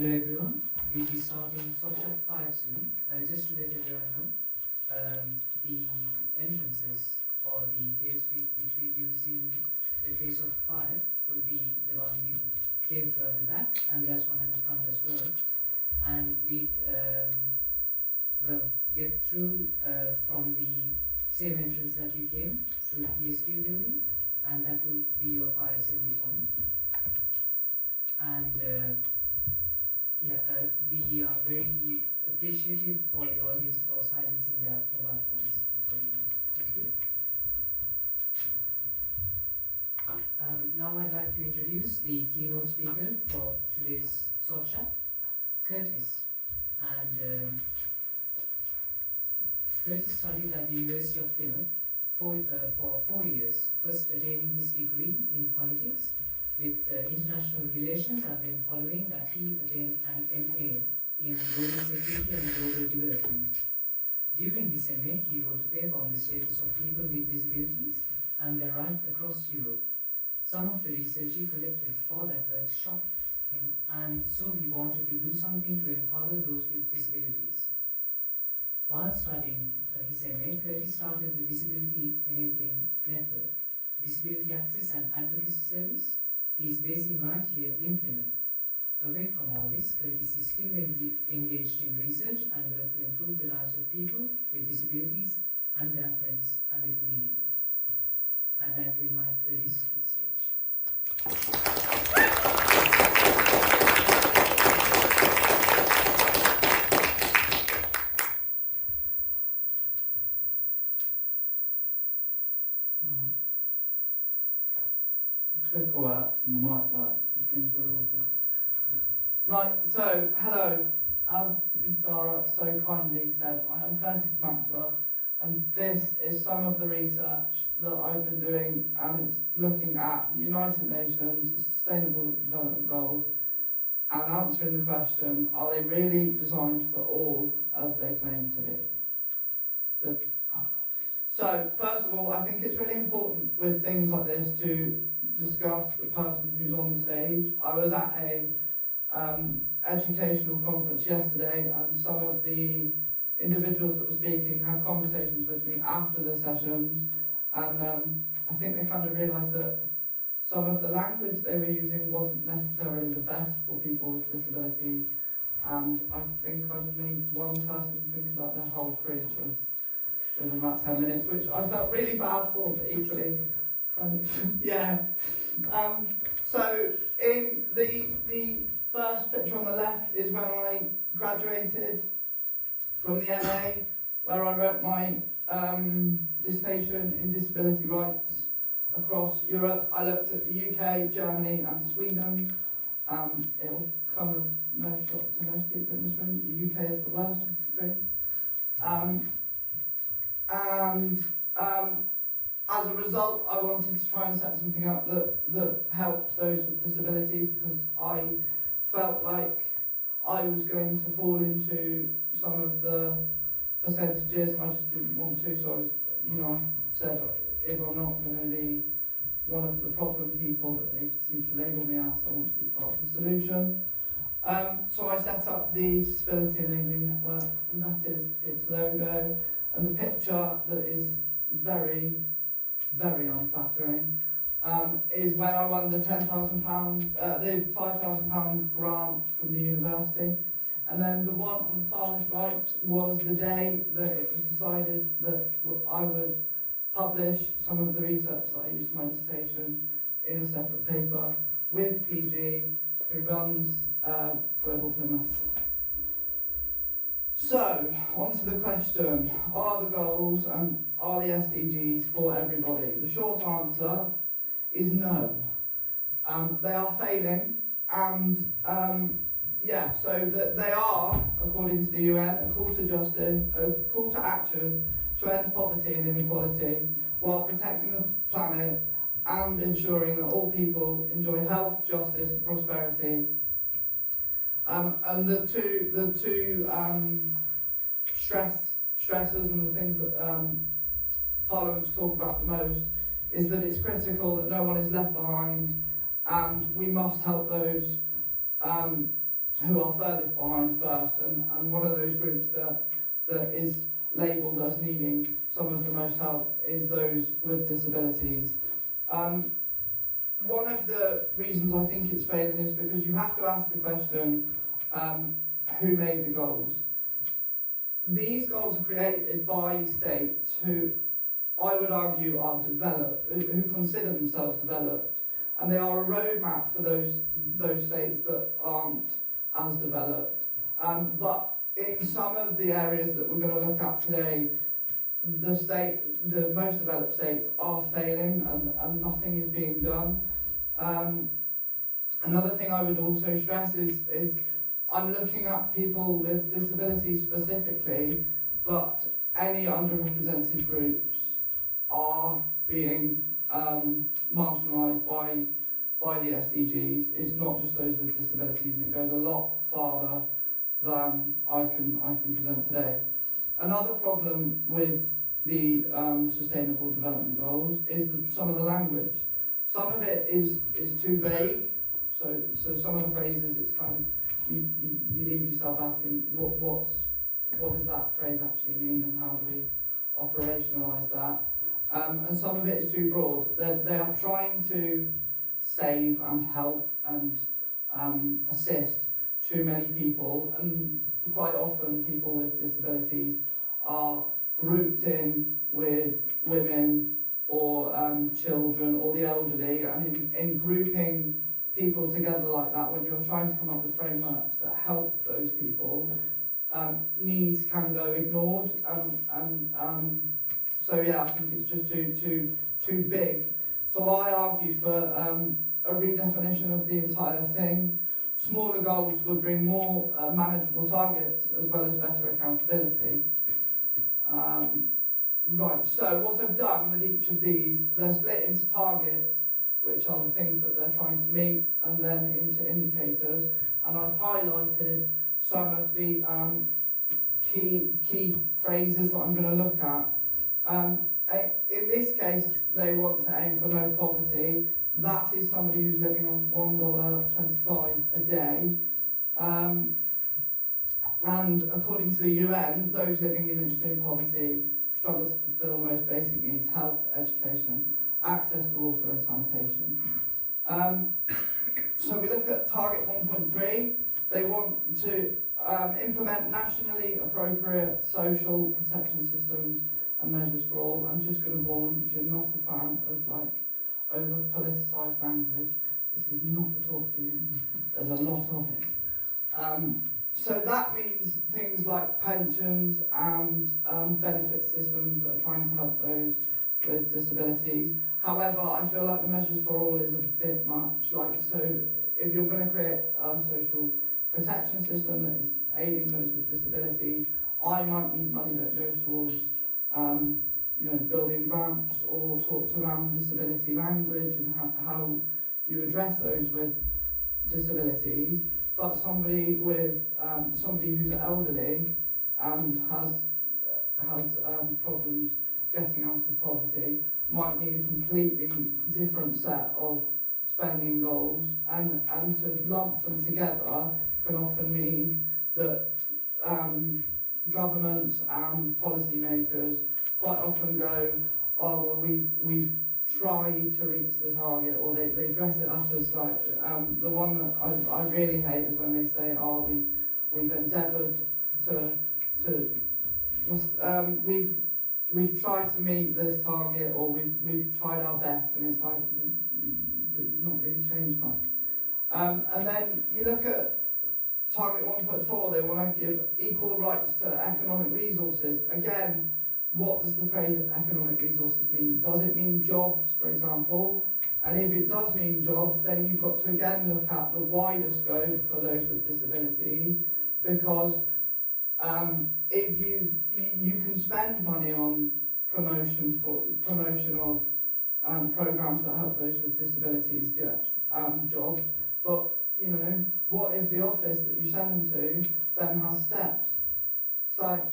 Hello everyone, we'll be starting SWATchat5 soon. Just to let everyone know, the entrances or the gates which we use in the case of 5 would be the one you came through at the back, and there's one at the front as well. And we get through from the same entrance that you came to the PSQ building, and that will be your fire assembly point. And we are very appreciative for the audience for silencing their mobile phones. Thank you. Now I'd like to introduce the keynote speaker for today's SWATchat, Curtis. And Curtis studied at the University of Plymouth for 4 years, first attaining his degree in politics with international relations, and then following that he attained an MA in global security and global development. During his MA, he wrote a paper on the status of people with disabilities and their rights across Europe. Some of the research he collected for that work shocked him, and so he wanted to do something to empower those with disabilities. While studying his MA, Curtis started the Disability Enabling Network, Disability Access and Advocacy Service. He is based right here in Plymouth. Away from all this, Curtis is still engaged in research and work to improve the lives of people with disabilities and their friends and the community. I'd like to invite Curtis to the stage. The clicker works and the mic works, which means we're all good. Right, so hello. As Mr. so kindly said, I am Curtis Maxwell, and this is some of the research that I've been doing, and it's looking at the United Nations Sustainable Development Goals and answering the question, are they really designed for all as they claim to be? So, first of all, I think it's really important with things like this to discuss the person who's on the stage. I was at a educational conference yesterday, and some of the individuals that were speaking had conversations with me after the sessions, and I think they kind of realised that some of the language they were using wasn't necessarily the best for people with disabilities, and I think I've made one person think about their whole career choice within about 10 minutes, which I felt really bad for, but equally kind of, yeah. So in the first picture on the left is when I graduated from the MA, where I wrote my dissertation in disability rights across Europe. I looked at the UK, Germany and Sweden. It will come as no shock to most people in this room. The UK is the worst of the three. As a result, I wanted to try and set something up that helped those with disabilities, because I felt like I was going to fall into some of the percentages, and I just didn't want to. So I said, if I'm not going to be one of the problem people that they seem to label me as, I want to be part of the solution. So I set up the Disability Enabling Network, and that is its logo. And the picture that is very, very unflattering is when I won the £10,000, the £5,000 grant from the university. And then the one on the farthest right was the day that it was decided that I would publish some of the research that I used for my dissertation in a separate paper with PG, who runs Global Plymouth. So, on to the question, are the goals and are the SDGs for everybody? The short answer is no. They are failing, and so that they are, according to the UN, a call to justice, a call to action to end poverty and inequality, while protecting the planet and ensuring that all people enjoy health, justice, and prosperity. And the two stressors and the things that Parliament's talk about the most is that it's critical that no one is left behind, and we must help those who are furthest behind first, and one of those groups that is labelled as needing some of the most help is those with disabilities. One of the reasons I think it's failing is because you have to ask the question, who made the goals? These goals are created by states who, I would argue, are developed, who consider themselves developed, and they are a roadmap for those states that aren't as developed. But in some of the areas that we're going to look at today, the most developed states are failing, and nothing is being done. Another thing I would also stress is I'm looking at people with disabilities specifically, but any underrepresented groups are being marginalised by the SDGs. It's not just those with disabilities, and it goes a lot farther than I can present today. Another problem with the Sustainable Development Goals is some of the language. Some of it is too vague, so some of the phrases, it's kind of, you leave yourself asking, what does that phrase actually mean, and how do we operationalise that? And some of it is too broad. They are trying to save and help and assist too many people, and quite often people with disabilities are grouped in with women or children or the elderly, and in grouping people together like that, when you're trying to come up with frameworks that help those people, needs can go ignored, so yeah, I think it's just too big. So I argue for a redefinition of the entire thing. Smaller goals would bring more manageable targets as well as better accountability. Right, so what I've done with each of these, they're split into targets, which are the things that they're trying to meet, and then into indicators. And I've highlighted some of the key phrases that I'm going to look at. In this case, they want to aim for low poverty. That is somebody who's living on $1.25 a day. And according to the UN, those living in extreme poverty struggle to fulfill the most basic needs: health, education, access to water and sanitation. So we look at target 1.3. They want to implement nationally appropriate social protection systems and measures for all. I'm just going to warn, if you're not a fan of over-politicised language, this is not the talk for you. There's a lot of it. So that means things like pensions and benefit systems that are trying to help those with disabilities. However, I feel like the measures for all is a bit much. So if you're going to create a social protection system that is aiding those with disabilities, I might need money that goes towards building ramps or talks around disability language and how you address those with disabilities. But somebody who's elderly and has problems getting out of poverty might need a completely different set of spending goals, and to lump them together can often mean that governments and policymakers quite often go, oh well, we've tried to reach the target, or they dress it up as like the one that I really hate is when they say, oh we've endeavoured we've tried to meet this target, or we've tried our best, and it's like it's not really changed much. And then you look at target 1.4, they want to give equal rights to economic resources. Again, what does the phrase economic resources mean? Does it mean jobs, for example? And if it does mean jobs, then you've got to again look at the wider scope for those with disabilities, because if you can spend money on promotion of programs that help those with disabilities get jobs, but what if the office that you send them to then has steps? It's like,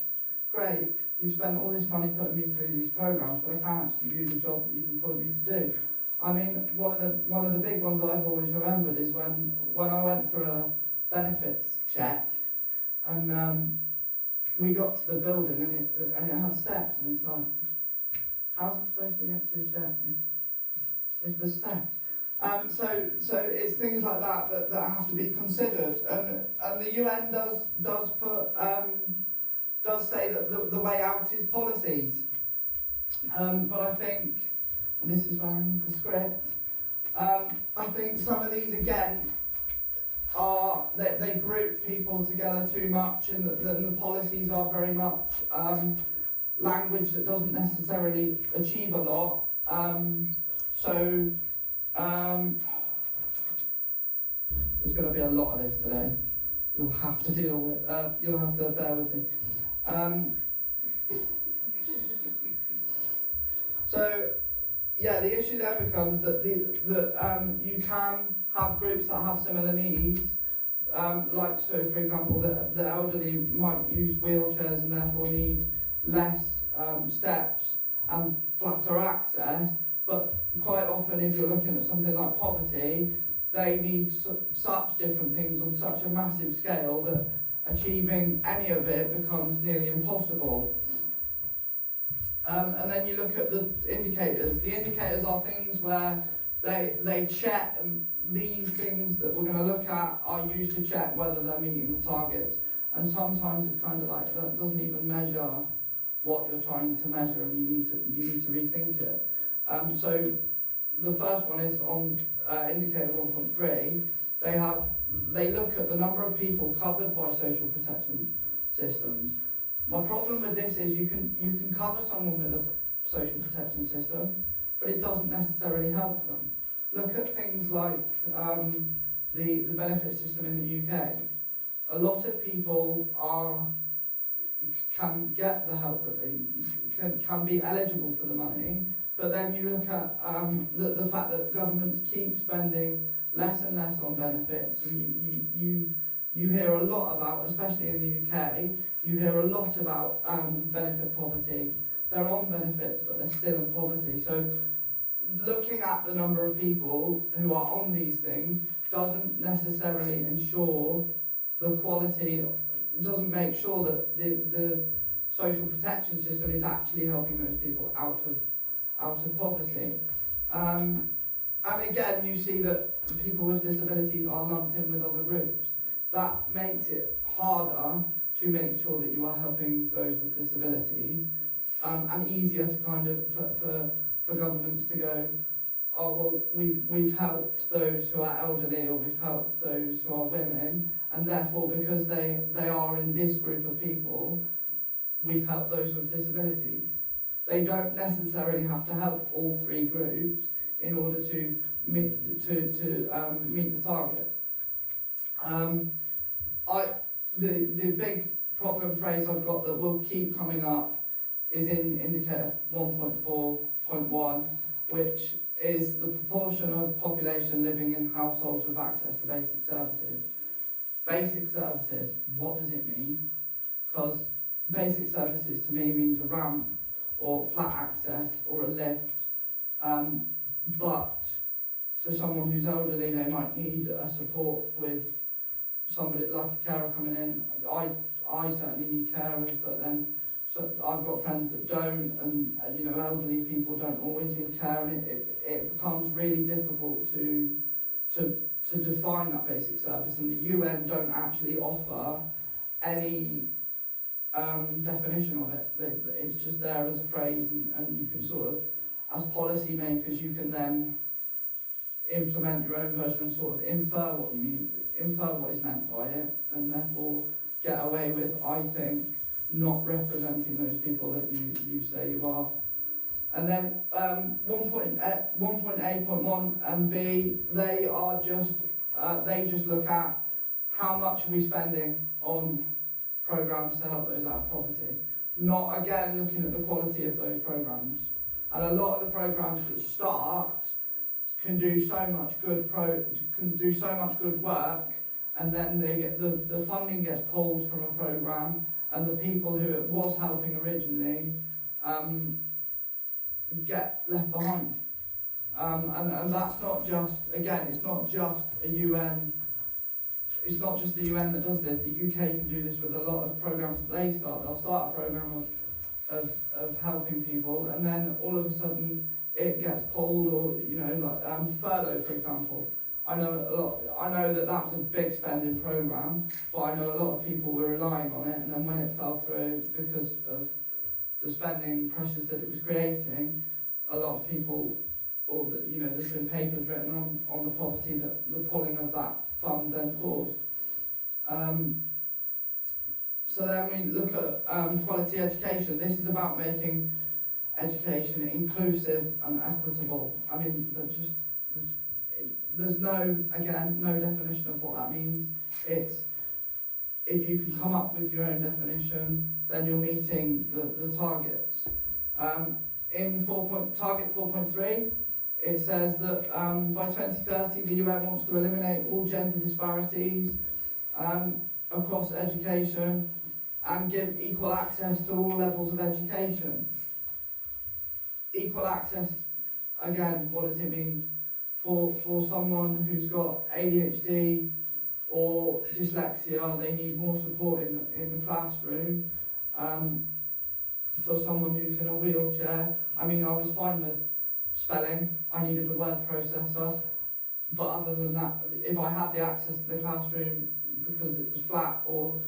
great, you spent all this money putting me through these programs, but I can't actually do the job that you've employed me to do. I mean, one of the big ones that I've always remembered is when I went for benefits check, and we got to the building and it had steps, and it's like, how's it supposed to get to the check if there's steps? So it's things like that have to be considered, and the UN does put does say that the way out is policies, but I think, and this is where I need the script, I think some of these again are they group people together too much, and the policies are very much language that doesn't necessarily achieve a lot. There's going to be a lot of this today. You'll have to deal with. You'll have to bear with me. The issue then becomes that you can have groups that have similar needs. For example, the elderly might use wheelchairs and therefore need less steps and flatter access. But quite often, if you're looking at something like poverty, they need such different things on such a massive scale that achieving any of it becomes nearly impossible. And then you look at the indicators. The indicators are things where they check, and these things that we're going to look at are used to check whether they're meeting the targets. And sometimes it's kind of like that doesn't even measure what you're trying to measure, and you need to rethink it. So the first one is on indicator 1.3. They look at the number of people covered by social protection systems. My problem with this is you can cover someone with a social protection system, but it doesn't necessarily help them. Look at things like the benefit system in the UK. A lot of people can get the help that they can be eligible for the money, but then you look at the fact that governments keep spending less and less on benefits, and you hear a lot about, especially in the UK, you hear a lot about benefit poverty. They're on benefits, but they're still in poverty. So looking at the number of people who are on these things doesn't necessarily ensure the quality, doesn't make sure that the social protection system is actually helping those people out of poverty. And again, you see that people with disabilities are lumped in with other groups. That makes it harder to make sure that you are helping those with disabilities, and easier to kind of for governments to go, oh well, we've helped those who are elderly, or we've helped those who are women, and therefore because they are in this group of people, we've helped those with disabilities. They don't necessarily have to help all three groups in order to meet the target. The big problem phrase I've got that will keep coming up is in indicator 1.4.1, which is the proportion of population living in households with access to basic services. Basic services, what does it mean? Because basic services to me means a ramp or flat access or a lift, but for someone who's elderly, they might need a support with somebody like a carer coming in. I certainly need carers, but then I've got friends that don't, and elderly people don't always need care, and it becomes really difficult to define that basic service, and the UN don't actually offer any definition of it. It's just there as a phrase, and you can sort of, as policy makers, you can then implement your own version and sort of infer what is meant by it, and therefore get away with, I think, not representing those people that you say you are. And then 1.8.1 and B, they just look at how much are we spending on programs to help those out of poverty. Not again looking at the quality of those programs. And a lot of the programs that start can do so much good work, and then the funding gets pulled from a program, and the people who it was helping originally get left behind. And that's not just, again, it's not just a UN it's not just the UN that does this. The UK can do this with a lot of programs that they start. They'll start a program of helping people, and then all of a sudden it gets pulled, or like furlough, for example. I know that was a big spending program, but I know a lot of people were relying on it, and then when it fell through because of the spending pressures that it was creating, a lot of people, there's been papers written on the poverty that the pulling of that fund then caused. So then we look at quality education. This is about making education inclusive and equitable. I mean, there's no definition of what that means. It's, if you can come up with your own definition, then you're meeting the targets. In target 4.3, it says that by 2030 the UN wants to eliminate all gender disparities across education and give equal access to all levels of education. Equal access, again, what does it mean? For someone who's got ADHD or dyslexia, they need more support in the classroom. For someone who's in a wheelchair, I mean, I was fine with spelling, I needed a word processor, but other than that, if I had the access to the classroom because it was flat or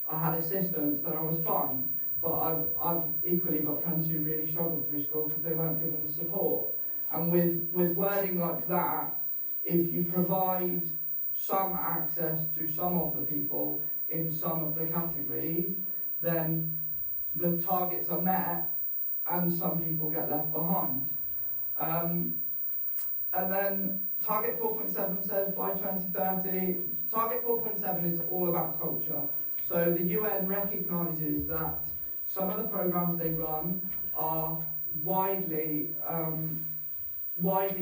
I had assistance, then I was fine. But I've equally got friends who really struggled through school because they weren't given the support. And with wording like that, if you provide some access to some of the people in some of the categories, then the targets are met and some people get left behind. And then target 4.7 says by 2030, target 4.7 is all about culture. So the UN recognises that some of the programs they run are widely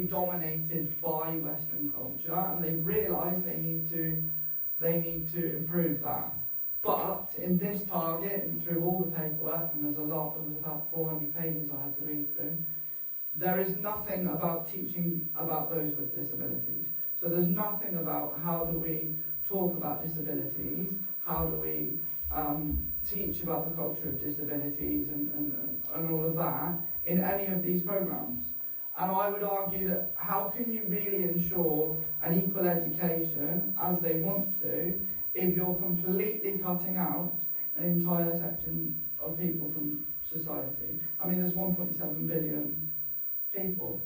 dominated by Western culture, and they've realised they need to improve that. But in this target, and through all the paperwork, and there was about 400 pages I had to read through, there is nothing about teaching about those with disabilities. So there's nothing about how do we talk about disabilities, how do we teach about the culture of disabilities and all of that in any of these programs. And I would argue that how can you really ensure an equal education as they want to if you're completely cutting out an entire section of people from society? I mean, there's 1.7 billion people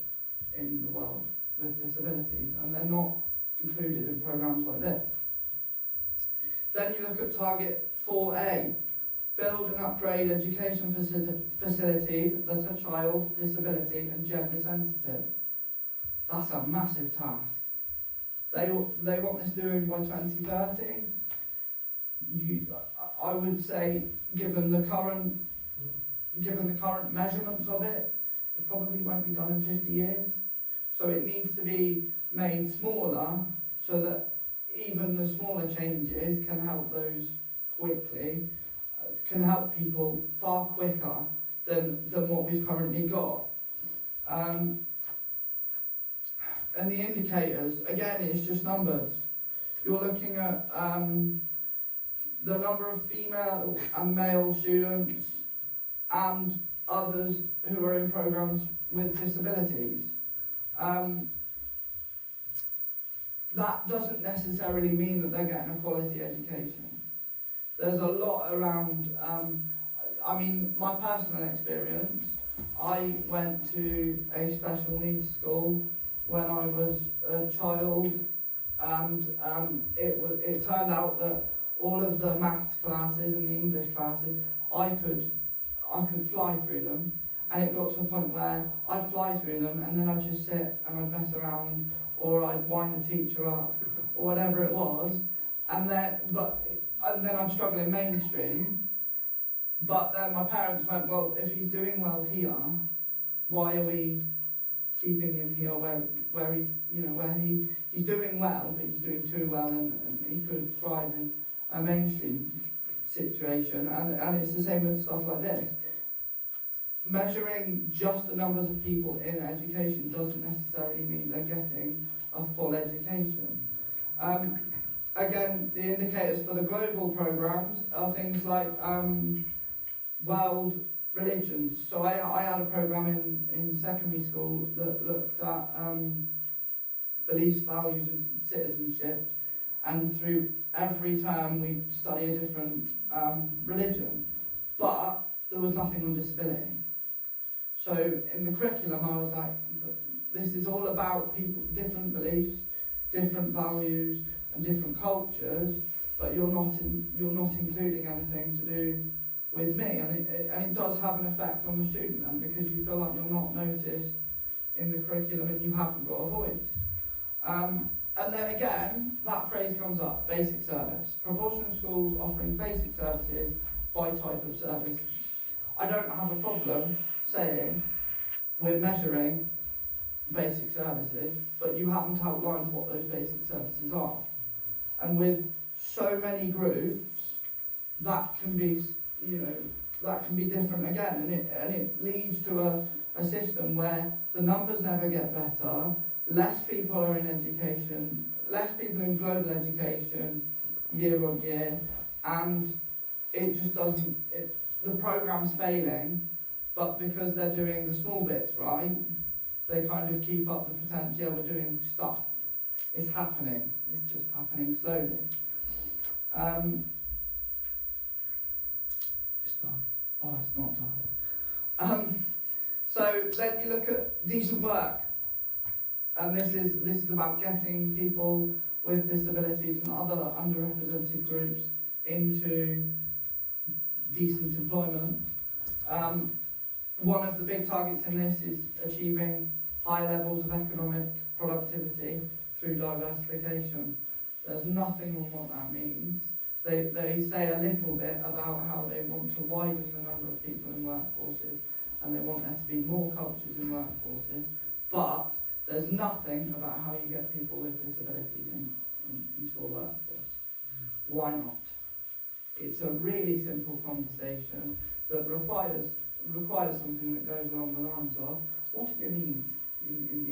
in the world with disabilities, and they're not included in programs like this. Then you look at target 4A, build and upgrade education facilities that are child, disability and gender sensitive. That's a massive task. They want this doing by 2030. I would say, given the current measurements of it, it probably won't be done in 50 years. So it needs to be made smaller so that even the smaller changes can help those quickly, can help people far quicker than what we've currently got. And the indicators, again, it's just numbers. You're looking at the number of female and male students and others who are in programs with disabilities. That doesn't necessarily mean that they're getting a quality education. There's a lot around, my personal experience, I went to a special needs school when I was a child, and it turned out that all of the maths classes and the English classes, I could fly through them, and it got to a point where I'd fly through them and then I'd just sit and I'd mess around, or I'd wind the teacher up, or whatever it was, and then I'd struggle in mainstream. But then my parents went, well, if he's doing well here, why are we keeping him here where he's doing well, but he's doing too well, and he could thrive in a mainstream situation. And it's the same with stuff like this. Measuring just the numbers of people in education doesn't necessarily mean they're getting a full education. again, the indicators for the global programs are things like world religions. So I had a program in secondary school that looked at beliefs, values and citizenship, and through every term we study a different religion, but there was nothing on disability. So in the curriculum I was like, this is all about people, different beliefs, different values and different cultures, but you're not including anything to do with me, and it does have an effect on the student then, because you feel like you're not noticed in the curriculum and you haven't got a voice. And then again, that phrase comes up, basic service. Proportion of schools offering basic services by type of service. I don't have a problem saying we're measuring basic services, but you haven't outlined what those basic services are. And with so many groups, that can be, that can be different again, and it leads to a system where the numbers never get better, less people are in education, less people in global education year on year, and it just doesn't, the programme's failing, but because they're doing the small bits right, they kind of keep up the potential. Yeah, we're doing stuff. It's happening. It's just happening slowly. It's not done. So then you look at decent work, and this is about getting people with disabilities and other underrepresented groups into decent employment. One of the big targets in this is achieving high levels of economic productivity through diversification. There's nothing on what that means. They say a little bit about how they want to widen the number of people in workforces, and they want there to be more cultures in workforces, but there's nothing about how you get people with disabilities into a workforce. Why not? It's a really simple conversation that requires something that goes along the lines of, what are your needs in the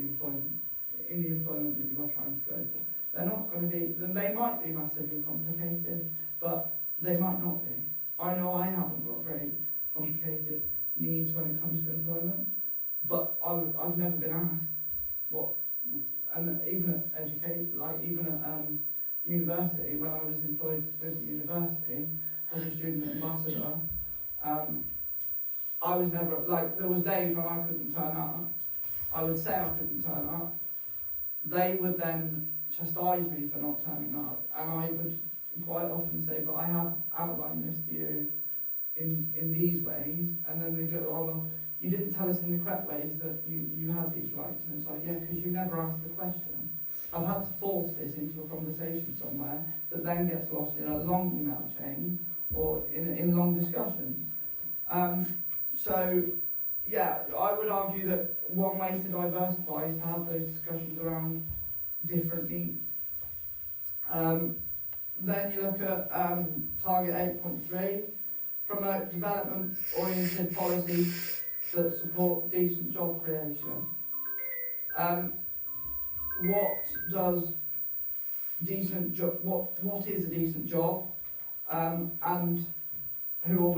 employment that you are trying to go for? They're not going to be, they might be massively complicated, but they might not be. I know I haven't got very complicated needs when it comes to employment, but I've never been asked what, and even at university, when I was employed with the university as a student ambassador, I was never, there was days when I couldn't turn up. I would say I couldn't turn up. They would then chastise me for not turning up, and I would quite often say, but I have outlined this to you in these ways, and then they go, oh, well, you didn't tell us in the correct ways that you had these rights, and it's like, yeah, because you never asked the question. I've had to force this into a conversation somewhere that then gets lost in a long email chain or in long discussions. So, yeah, I would argue that one way to diversify is to have those discussions around different needs. Then you look at target 8.3, promote development-oriented policies that support decent job creation. What does decent job? What is a decent job? And who are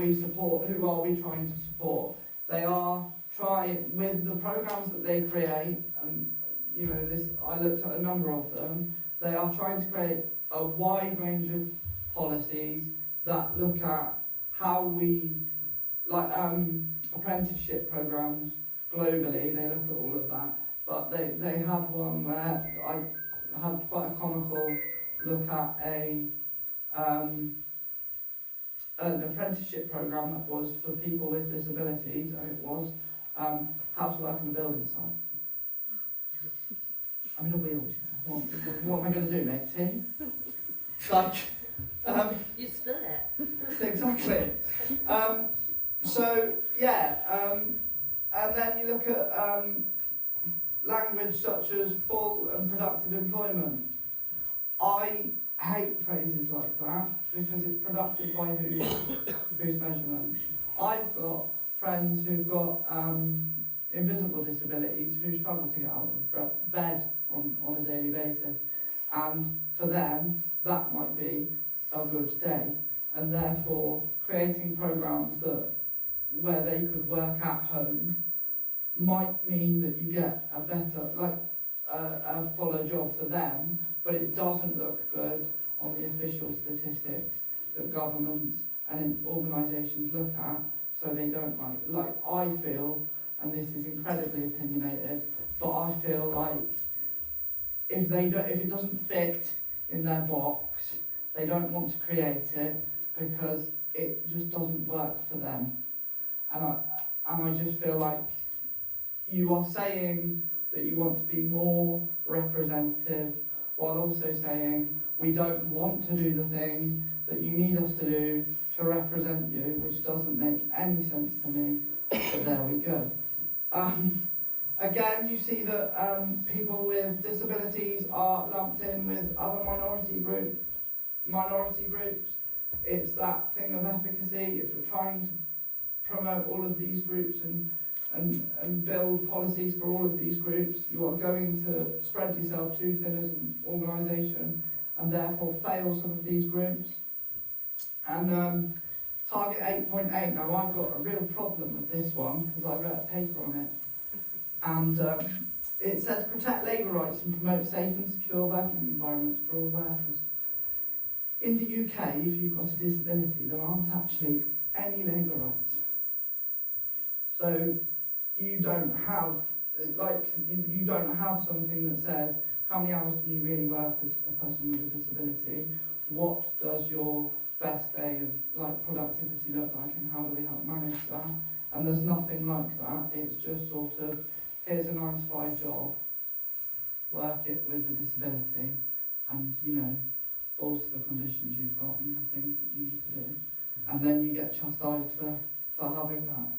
we trying to support? They are with the programs that they create, and I looked at a number of them. They are trying to create a wide range of policies that look at how we, apprenticeship programs globally. They look at all of that, but they have one where I had quite a comical look at an apprenticeship program that was for people with disabilities, and it was how to work on a building site. I'm in a wheelchair. What am I going to do, mate? Tea? You spill it. Exactly. And then you look at language such as full and productive employment. I hate phrases like that because it's productive by whose measurement. I've got friends who've got invisible disabilities who struggle to get out of bed on a daily basis, and for them that might be a good day, and therefore creating programs that where they could work at home might mean that you get a better, a fuller job for them, but it doesn't look good on the official statistics that governments and organisations look at, so they don't like I feel, and this is incredibly opinionated, but I feel like if it doesn't fit in their box, they don't want to create it because it just doesn't work for them. And I just feel like you are saying that you want to be more representative while also saying we don't want to do the thing that you need us to do to represent you, which doesn't make any sense to me, but there we go. Again, you see that people with disabilities are lumped in with other minority groups. It's that thing of efficacy. If you're trying to promote all of these groups and build policies for all of these groups, you are going to spread yourself too thin as an organisation and therefore fail some of these groups. And target 8.8, now I've got a real problem with this one because I wrote a paper on it. And it says protect labour rights and promote safe and secure working environments for all workers. In the UK, if you've got a disability, there aren't actually any labour rights. So you don't have, you don't have something that says how many hours can you really work as a person with a disability, what does your best day of productivity look like, and how do we help manage that? And there's nothing like that. It's just sort of, here's a 9-to-5 job, work it with a disability, and falls to the conditions you've got and the things that you need to do. And then you get chastised for having that.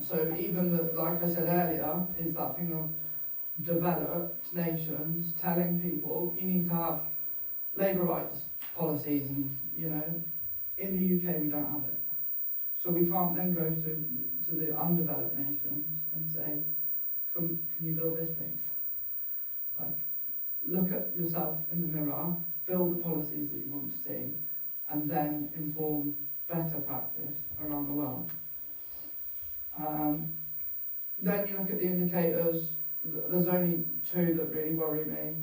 So even like I said earlier, is that thing of developed nations telling people you need to have labour rights policies, and in the UK we don't have it. So we can't then go to the undeveloped nations and say, can you build this please? Look at yourself in the mirror, build the policies that you want to see, and then inform better practice around the world. Then you look at the indicators. There's only two that really worry me.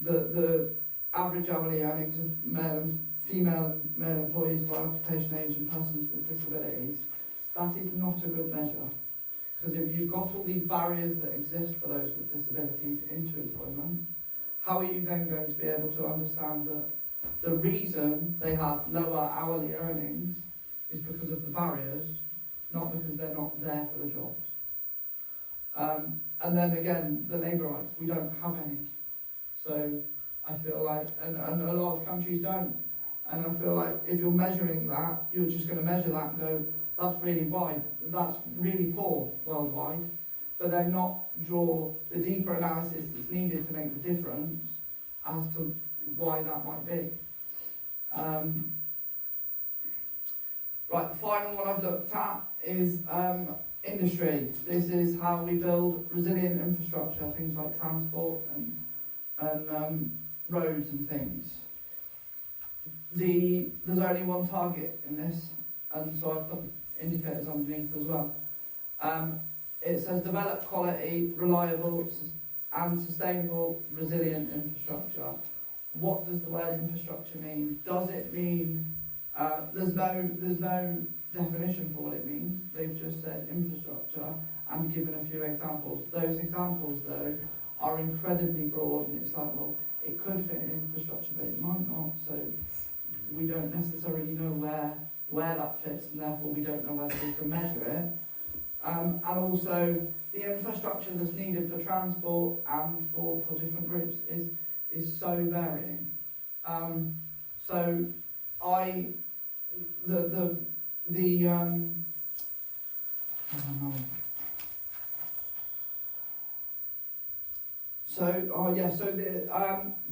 The average hourly earnings of female and male employees by occupation, age and persons with disabilities, that is not a good measure. Because if you've got all these barriers that exist for those with disabilities into employment, how are you then going to be able to understand that the reason they have lower hourly earnings is because of the barriers, not because they're not there for the jobs? And then again, the labour rights, we don't have any. So I feel like, and a lot of countries don't, and I feel like if you're measuring that, you're just going to measure that and go, that's really wide, that's really poor worldwide, but then not draw the deeper analysis that's needed to make the difference as to why that might be. Right, the final one I've looked at is industry. This is how we build resilient infrastructure, things like transport and roads and things. There's only one target in this, and so I've put indicators underneath as well. It says develop quality, reliable and sustainable resilient infrastructure. What does the word infrastructure mean? Does it mean, there's no definition for what it means. They've just said infrastructure and given a few examples. Those examples though are incredibly broad, and it's like, well, it could fit in infrastructure, but it might not, so we don't necessarily know where that fits, and therefore we don't know whether we can measure it. And also, the infrastructure that's needed for transport and for different groups is so varying.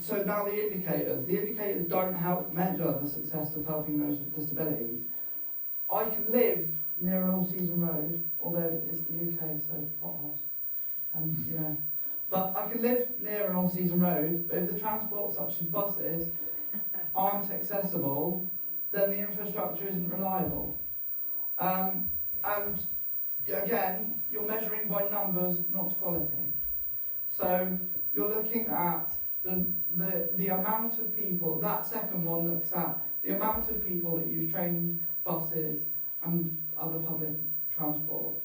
So now the indicators don't help measure the success of helping those with disabilities. I can live near an all-season road, although it's the UK, so potholes, and But I can live near an all-season road, but if the transport, such as buses, aren't accessible, then the infrastructure isn't reliable. And again, you're measuring by numbers, not quality. So you're looking at the amount of people. That second one looks at the amount of people that use trains, buses, and other public transport.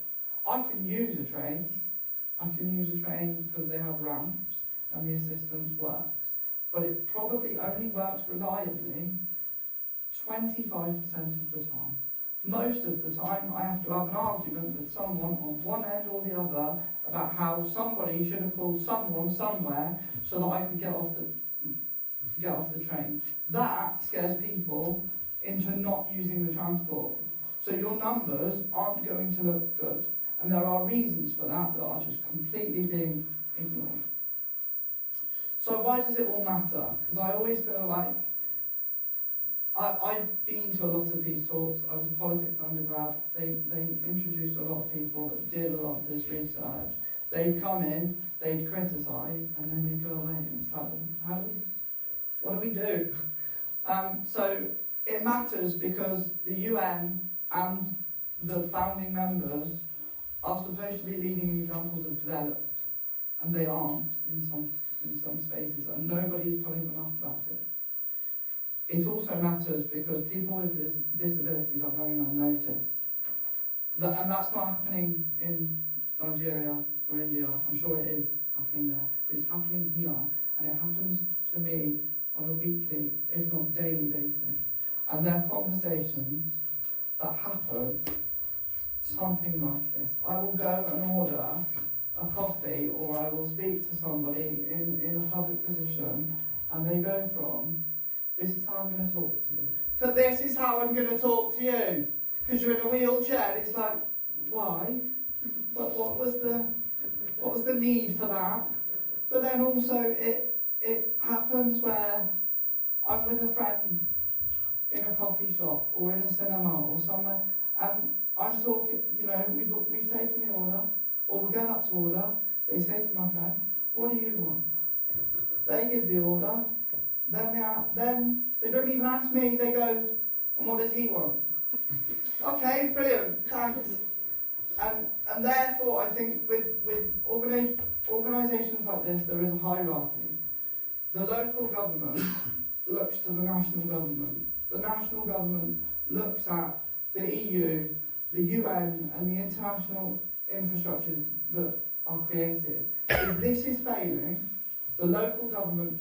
I can use a train. I can use a train because they have ramps and the assistance works. But it probably only works reliably 25% of the time. Most of the time I have to have an argument with someone on one end or the other about how somebody should have called someone somewhere so that I could get off the train. That scares people into not using the transport. So your numbers aren't going to look good. And there are reasons for that are just completely being ignored. So why does it all matter? Because I always feel like I've been to a lot of these talks. I was a politics undergrad. They introduced a lot of people that did a lot of this research. They'd come in, they'd criticise, and then they'd go away. And it's like, what do we do? So it matters because the UN and the founding members are supposed to be leading examples of developed, and they aren't in some spaces, and nobody is telling them up about it. It also matters because people with disabilities are going unnoticed. And that's not happening in Nigeria or India. I'm sure it is happening there, but it's happening here, and it happens to me on a weekly, if not daily basis. And there are conversations that happen something like this. I will go and order a coffee, or I will speak to somebody in a public position, and they go from, this is how I'm going to talk to you, to this is how I'm going to talk to you, because you're in a wheelchair. And it's like, why? What was the need for that? But then also it happens where I'm with a friend in a coffee shop or in a cinema or somewhere, and I'm talking, we've taken the order, or we're going up to order. They say to my friend, what do you want? They give the order, then they don't even ask me, they go, and what does he want? Okay, brilliant, thanks. And therefore I think with organisations like this, there is a hierarchy. The local government looks to the national government. The national government looks at the EU, the UN, and the international infrastructures that are created. If this is failing, the local government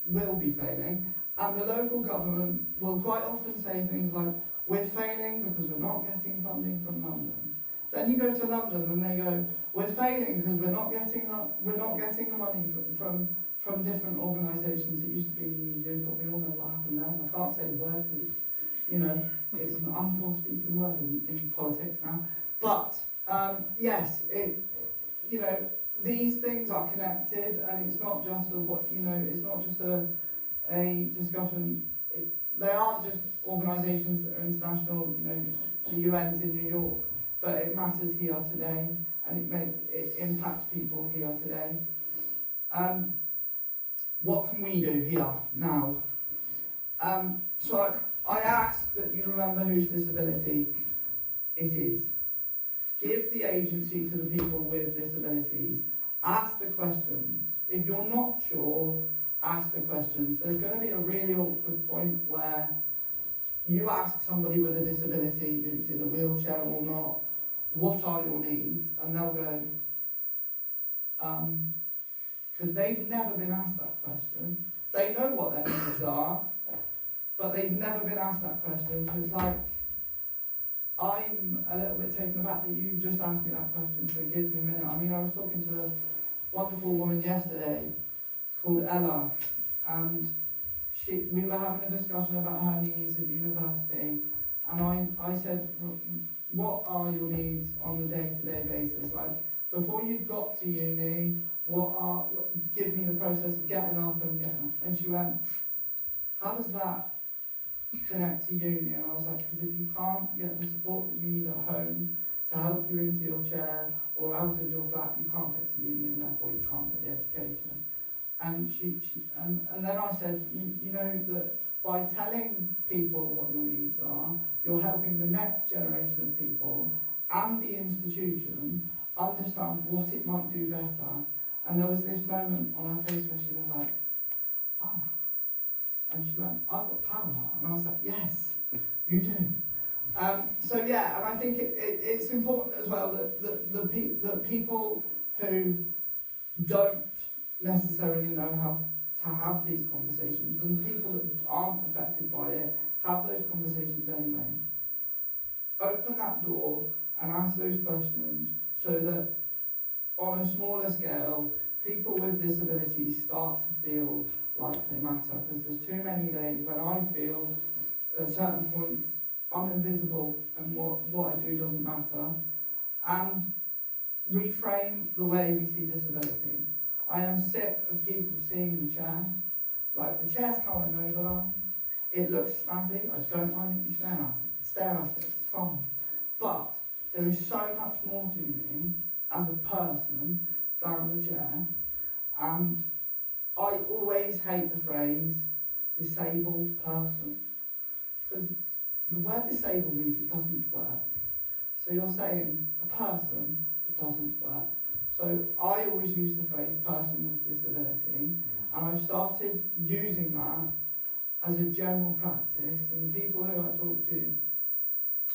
will be failing, and the local government will quite often say things like, we're failing because we're not getting funding from London. Then you go to London and they go, we're failing because we're not getting the money from different organisations that used to be in the EU, but we all know what happened there. I can't say the word because it's an unforespeaken word in politics now. But yes, these things are connected, and it's not just it's not just a discussion. They aren't just organisations that are international. The UN's in New York, but it matters here today, and it impacts people here today. What can we do here now? So I ask that you remember whose disability it is. Give the agency to the people with disabilities. Ask the questions. If you're not sure, ask the questions. There's going to be a really awkward point where you ask somebody with a disability who's in a wheelchair or not, what are your needs? And they'll go, because they've never been asked that question. They know what their needs are, but they've never been asked that question. So it's like, I'm a little bit taken aback that you just asked me that question, so give me a minute. I mean, I was talking to a wonderful woman yesterday called Ella, and we were having a discussion about her needs at university, and I said, what are your needs on a day-to-day basis? Like, before you've got to uni, give me the process of getting up and getting up. And she went, how does that connect to uni? And I was like, because if you can't get the support that you need at home to help you into your chair or out of your flat, you can't get to uni and therefore you can't get the education. And and then I said, you know that by telling people what your needs are, you're helping the next generation of people and the institution understand what it might do better. And there was this moment on her face where she was like, oh. And she went, I've got power. And I was like, yes, you do. So yeah, and I think it's important as well that people who don't necessarily know how to have these conversations, and the people that aren't affected by it, have those conversations anyway. Open that door and ask those questions so that on a smaller scale, people with disabilities start to feel like they matter, because there's too many days when I feel at certain points I'm invisible and what I do doesn't matter. And reframe the way we see disability. I am sick of people seeing the chair. Like, the chair's how I know that I'm. It looks snazzy, I don't mind that you stare at it, it's fine. But there is so much more to me as a person than the chair. And I always hate the phrase disabled person, because the word disabled means it doesn't work. So you're saying a person that doesn't work. So I always use the phrase person with disability, and I've started using that as a general practice, and the people who I talk to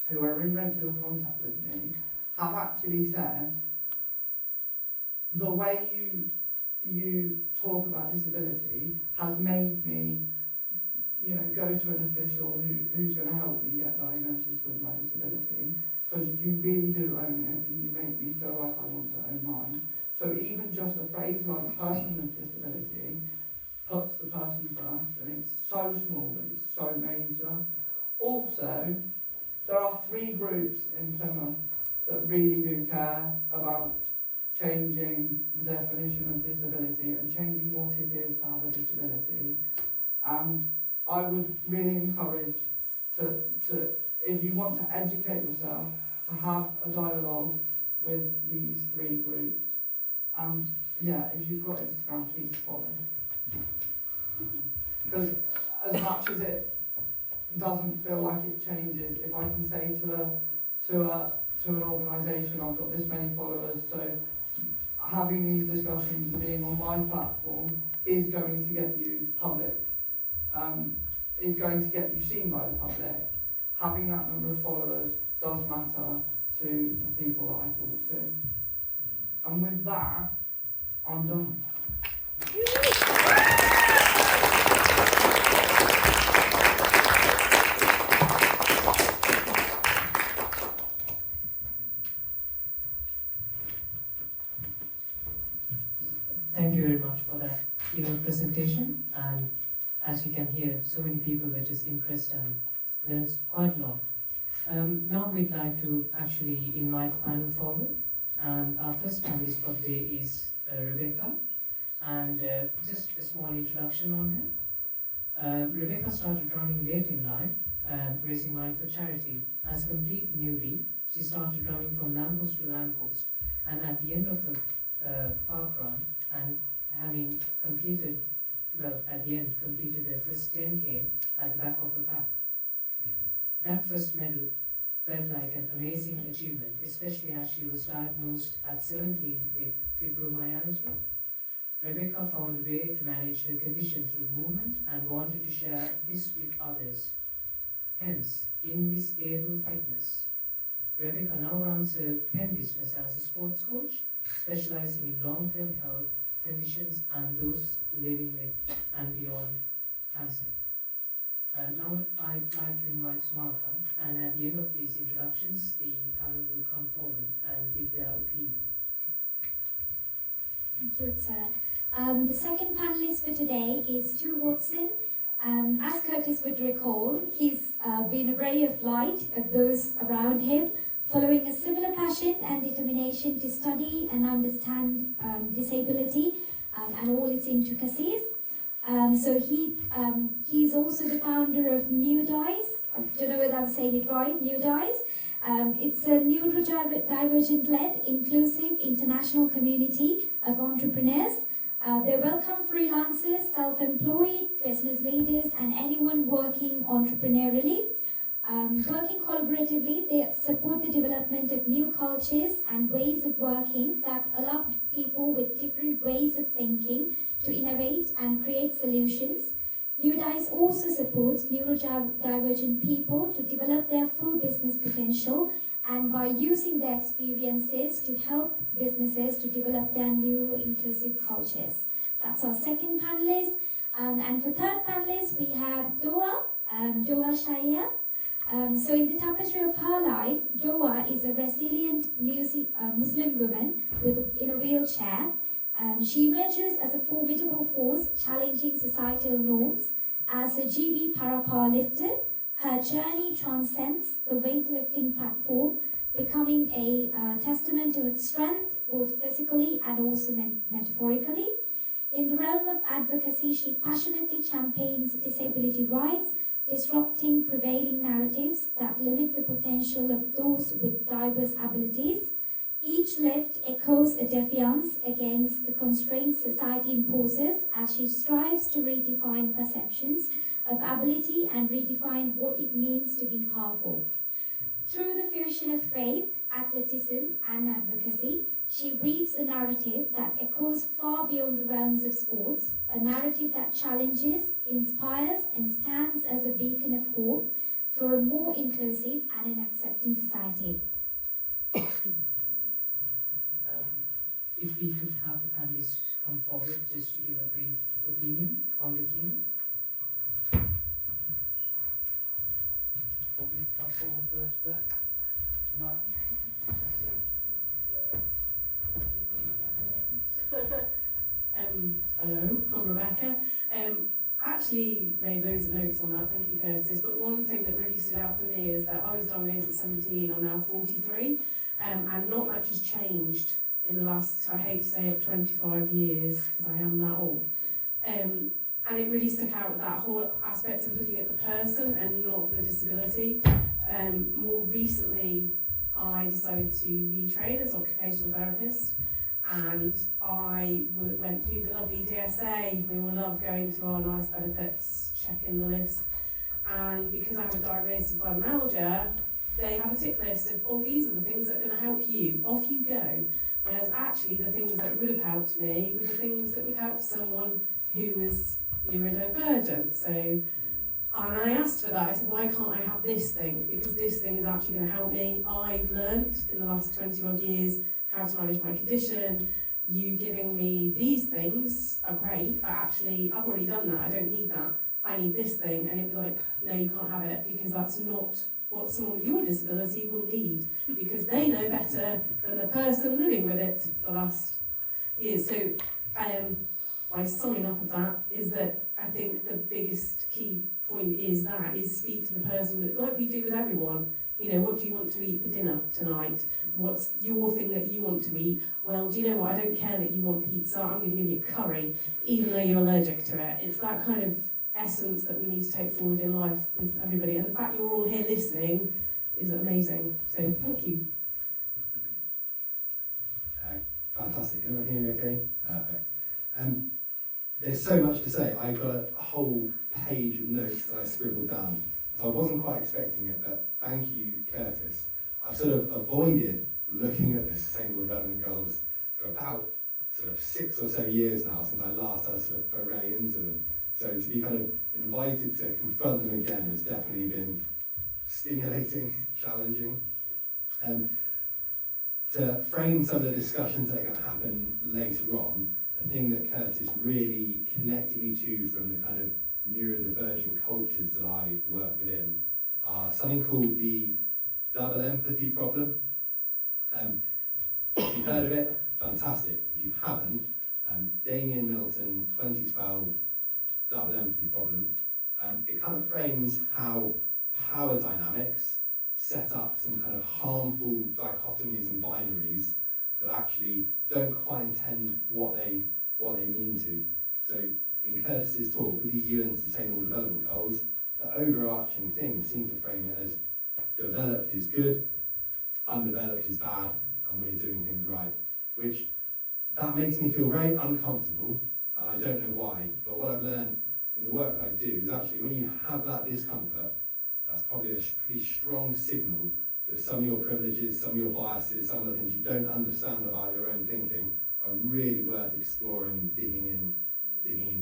who are in regular contact with me have actually said the way you talk about disability has made me, go to an official who's going to help me get diagnosis with my disability, because you really do own it and you make me feel like I want to own mine. So even just a phrase like person with disability puts the person first, and it's so small but it's so major. Also, there are 3 groups in Plymouth that really do care about changing the definition of disability and changing what it is to have a disability. And I would really encourage to if you want to educate yourself, to have a dialogue with these 3 groups. And yeah, if you've got Instagram, please follow. Because as much as it doesn't feel like it changes, if I can say to an organisation, I've got this many followers, so having these discussions and being on my platform is going to get you public, is going to get you seen by the public. Having that number of followers does matter to the people that I talk to. And with that, I'm done. Thank you very much for that keynote presentation. And as you can hear, so many people were just impressed and learned quite a lot. Now we'd like to actually invite panel forward. And our first panelist for today is Rebecca. And just a small introduction on her. Rebecca started running late in life, raising money for charity. As a complete newbie, she started running from lamppost to lamppost. And at the end of a park run, and having completed, at the end, completed her first 10K at the back of the pack. That first medal felt like an amazing achievement, especially as she was diagnosed at 17 with fibromyalgia. Rebecca found a way to manage her condition through movement and wanted to share this with others. Hence, Invis-able Fitness. Rebecca now runs her pen business as a sports coach, specializing in long-term health conditions and those living with and beyond cancer. Now I'd like to invite Sumarka, and at the end of these introductions, the panel will come forward and give their opinion. Thank you, Sarah. The second panelist for today is Stu Watson. As Curtis would recall, he's been a ray of light of those around him, following a similar passion and determination to study and understand disability and all its intricacies. So he's also the founder of Neudice. I don't know whether I'm saying it right, Neudice, It's a neurodivergent-led, inclusive, international community of entrepreneurs. They welcome freelancers, self-employed, business leaders, and anyone working entrepreneurially. Working collaboratively, they support the development of new cultures and ways of working that allow people with different ways of thinking to innovate and create solutions. Neudice also supports neurodivergent people to develop their full business potential and by using their experiences to help businesses to develop their neuro-inclusive cultures. That's our second panelist. And for third panelist, we have Doa Shaya. So in the tapestry of her life, Doa is a resilient Muslim woman in a wheelchair. She emerges as a formidable force challenging societal norms. As a GB para-powerlifter, her journey transcends the weightlifting platform, becoming a testament to its strength, both physically and also metaphorically. In the realm of advocacy, she passionately campaigns disability rights, disrupting prevailing narratives that limit the potential of those with diverse abilities. Each lift echoes a defiance against the constraints society imposes as she strives to redefine perceptions of ability and redefine what it means to be powerful. Through the fusion of faith, athleticism, and advocacy, she weaves a narrative that echoes far beyond the realms of sports, a narrative that challenges, inspires, and stands as a beacon of hope for a more inclusive and an accepting society. If we could have the panelists come forward just to give a brief opinion on the keynote. Want me to come forward first there? Tonight? Hello, I'm Rebecca. Actually made loads of notes on that, thank you Curtis, but one thing that really stood out for me is that I was diagnosed at 17, I'm now 43, and not much has changed in the last, I hate to say it, 25 years, because I am that old. And it really stuck out with that whole aspect of looking at the person and not the disability. More recently, I decided to retrain as an occupational therapist, and I went through the lovely DSA. We all love going to our nice benefits, checking the list. And because I have a diagnosis of fibromyalgia, they have a tick list of, oh, these are the things that are going to help you. Off you go. Whereas actually the things that would have helped me were the things that would help someone who was neurodivergent. So, and I asked for that. I said, why can't I have this thing? Because this thing is actually going to help me. I've learnt in the last 20 odd years how to manage my condition. You giving me these things are great, but actually I've already done that. I don't need that. I need this thing. And it'd be like, no, you can't have it because that's not what someone with your disability will need, because they know better than the person living with it for the last years. So my summing up of that is that I think the biggest key point is speak to the person, like we do with everyone. You know, what do you want to eat for dinner tonight? What's your thing that you want to eat? Well, do you know what? I don't care that you want pizza. I'm going to give you curry, even though you're allergic to it. It's that kind of essence that we need to take forward in life with everybody. And the fact you're all here listening is amazing. So thank you. Fantastic. Everyone hear me okay? Perfect. There's so much to say. I've got a whole page of notes that I scribbled down. So I wasn't quite expecting it, but thank you, Curtis. I've sort of avoided looking at the Sustainable Development Goals for about sort of 6 or so years now, since I last had a sort of foray into them. So to be kind of invited to confront them again has definitely been stimulating, challenging. To frame some of the discussions that are going to happen later on, the thing that Curtis really connected me to from the kind of neurodivergent cultures that I work within are something called the double empathy problem. If you've heard of it, fantastic. If you haven't, Damien Milton, 2012, double empathy problem. It kind of frames how power dynamics set up some kind of harmful dichotomies and binaries that actually don't quite intend what they mean to. So in Curtis's talk with these UN Sustainable Development Goals, the overarching thing seems to frame it as developed is good, undeveloped is bad and we're doing things right, which that makes me feel very uncomfortable, and I don't know why, but what I've learned in the work I do is actually when you have that discomfort, that's probably a pretty strong signal that some of your privileges, some of your biases, some of the things you don't understand about your own thinking are really worth exploring, digging in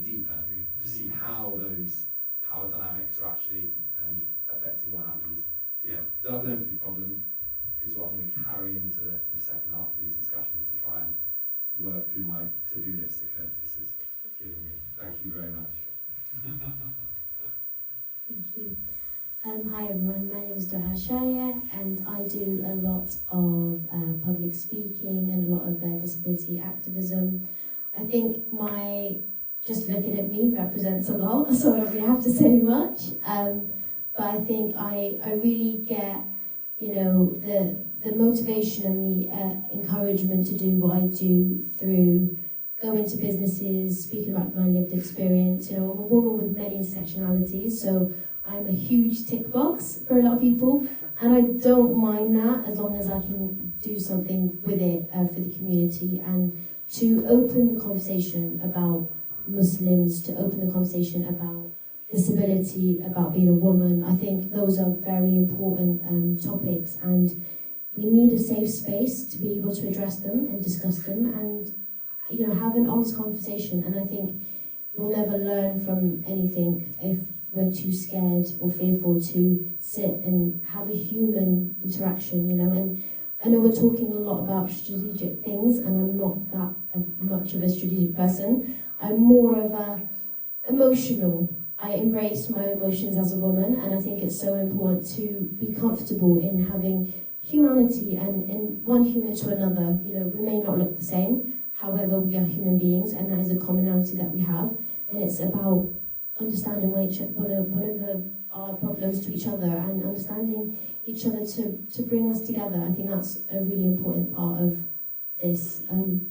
deeper to see how those power dynamics are actually affecting what happens. So yeah, double empathy problem is what I'm going to carry into the second half of these discussions to try and work through my to-do list that Curtis has given me. Thank you very much. Thank you. Hi everyone, my name is Dora Shaya and I do a lot of public speaking and a lot of disability activism. I think just looking at me represents a lot, so I don't really have to say much. But I think I really get, the motivation and the encouragement to do what I do through going to businesses, speaking about my lived experience. I'm a woman with many intersectionalities, so I'm a huge tick box for a lot of people, and I don't mind that as long as I can do something with it for the community and to open the conversation about Muslims, to open the conversation about disability, about being a woman. I think those are very important topics, and we need a safe space to be able to address them and discuss them and have an honest conversation. And I think we'll never learn from anything if we're too scared or fearful to sit and have a human interaction, and I know we're talking a lot about strategic things, and I'm not that much of a strategic person. I'm more of a emotional. I embrace my emotions as a woman, and I think it's so important to be comfortable in having humanity and one human to another. We may not look the same, however, we are human beings, and that is a commonality that we have, and it's about understanding one of our problems to each other and understanding each other to bring us together. I think that's a really important part of this.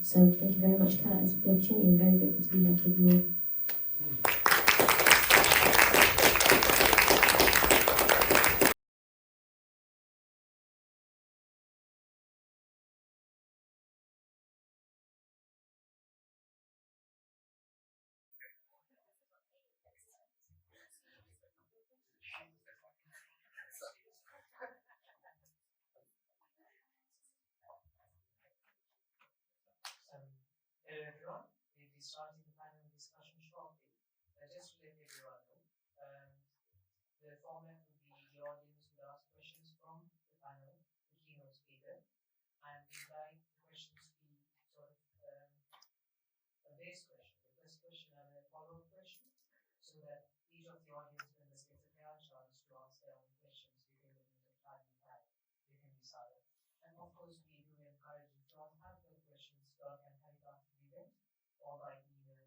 So thank you very much, Curtis, for the opportunity. I'm very grateful to be here with you all. Hello everyone, we'll be starting the panel discussion shortly. Just to let everyone know, the format would be the audience would ask questions from the panel, the keynote speaker, and we'd like the questions to be sort of a base question, the first question and a follow-up question, so that each of the audience members gets a fair chance to ask their own questions within the limited time we have. They can decide. And of course, we do encourage if you all have the questions, you all can type after the event or by email,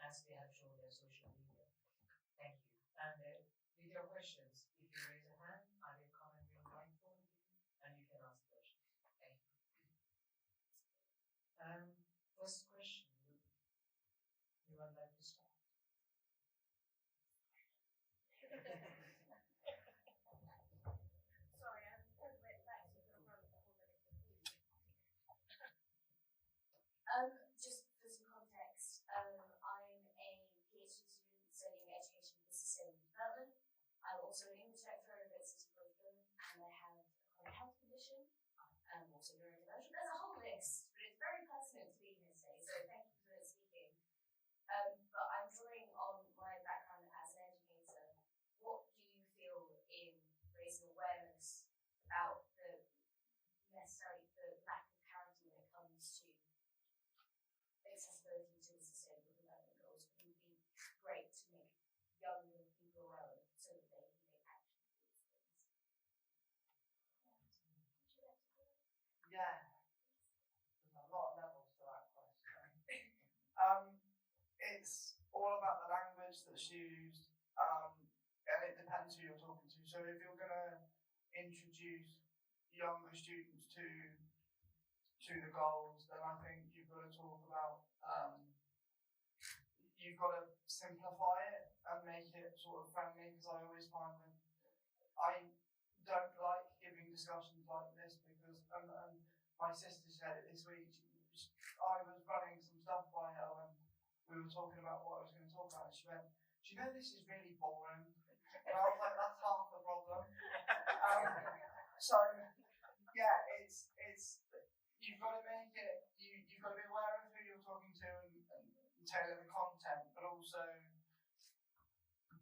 as they have shown their social media. Thank you. And with your questions, if you raise a hand, I will come and bring the microphone to you, and you can ask questions. Thank you. First question, would anyone like to start? Sorry, I'm a bit back to the front of the whole minute. Just for some context, I'm a PhD student studying education for sustainable development. I'm also an English lecturer at City College Plymouth, and I have a chronic health condition. I'm also neurodivergent. There's a whole list, but it's very pertinent to be here today, so thank you for speaking. But I'm drawing on my background as an educator. What do you feel in raising awareness about the lack of parity when it comes to accessibility to the Sustainable Development Goals? It would be great to make younger people aware of so that they can take action for these things. Yeah, there's a lot of levels to that question. It's all about the language that's used, and it depends who you're talking to. So if you're going to introduce younger students to the goals, then I think you've got to talk about, you've got to simplify it and make it sort of friendly, because I always find I don't like giving discussions like this because and my sister said it this week. I was running some stuff by her when we were talking about what I was going to talk about, and she went, "Do you know this is really boring?" And I was like, "That's half the problem." So yeah, it's you've got to make it. You've got to be aware of who you're talking to and tailor the content, but also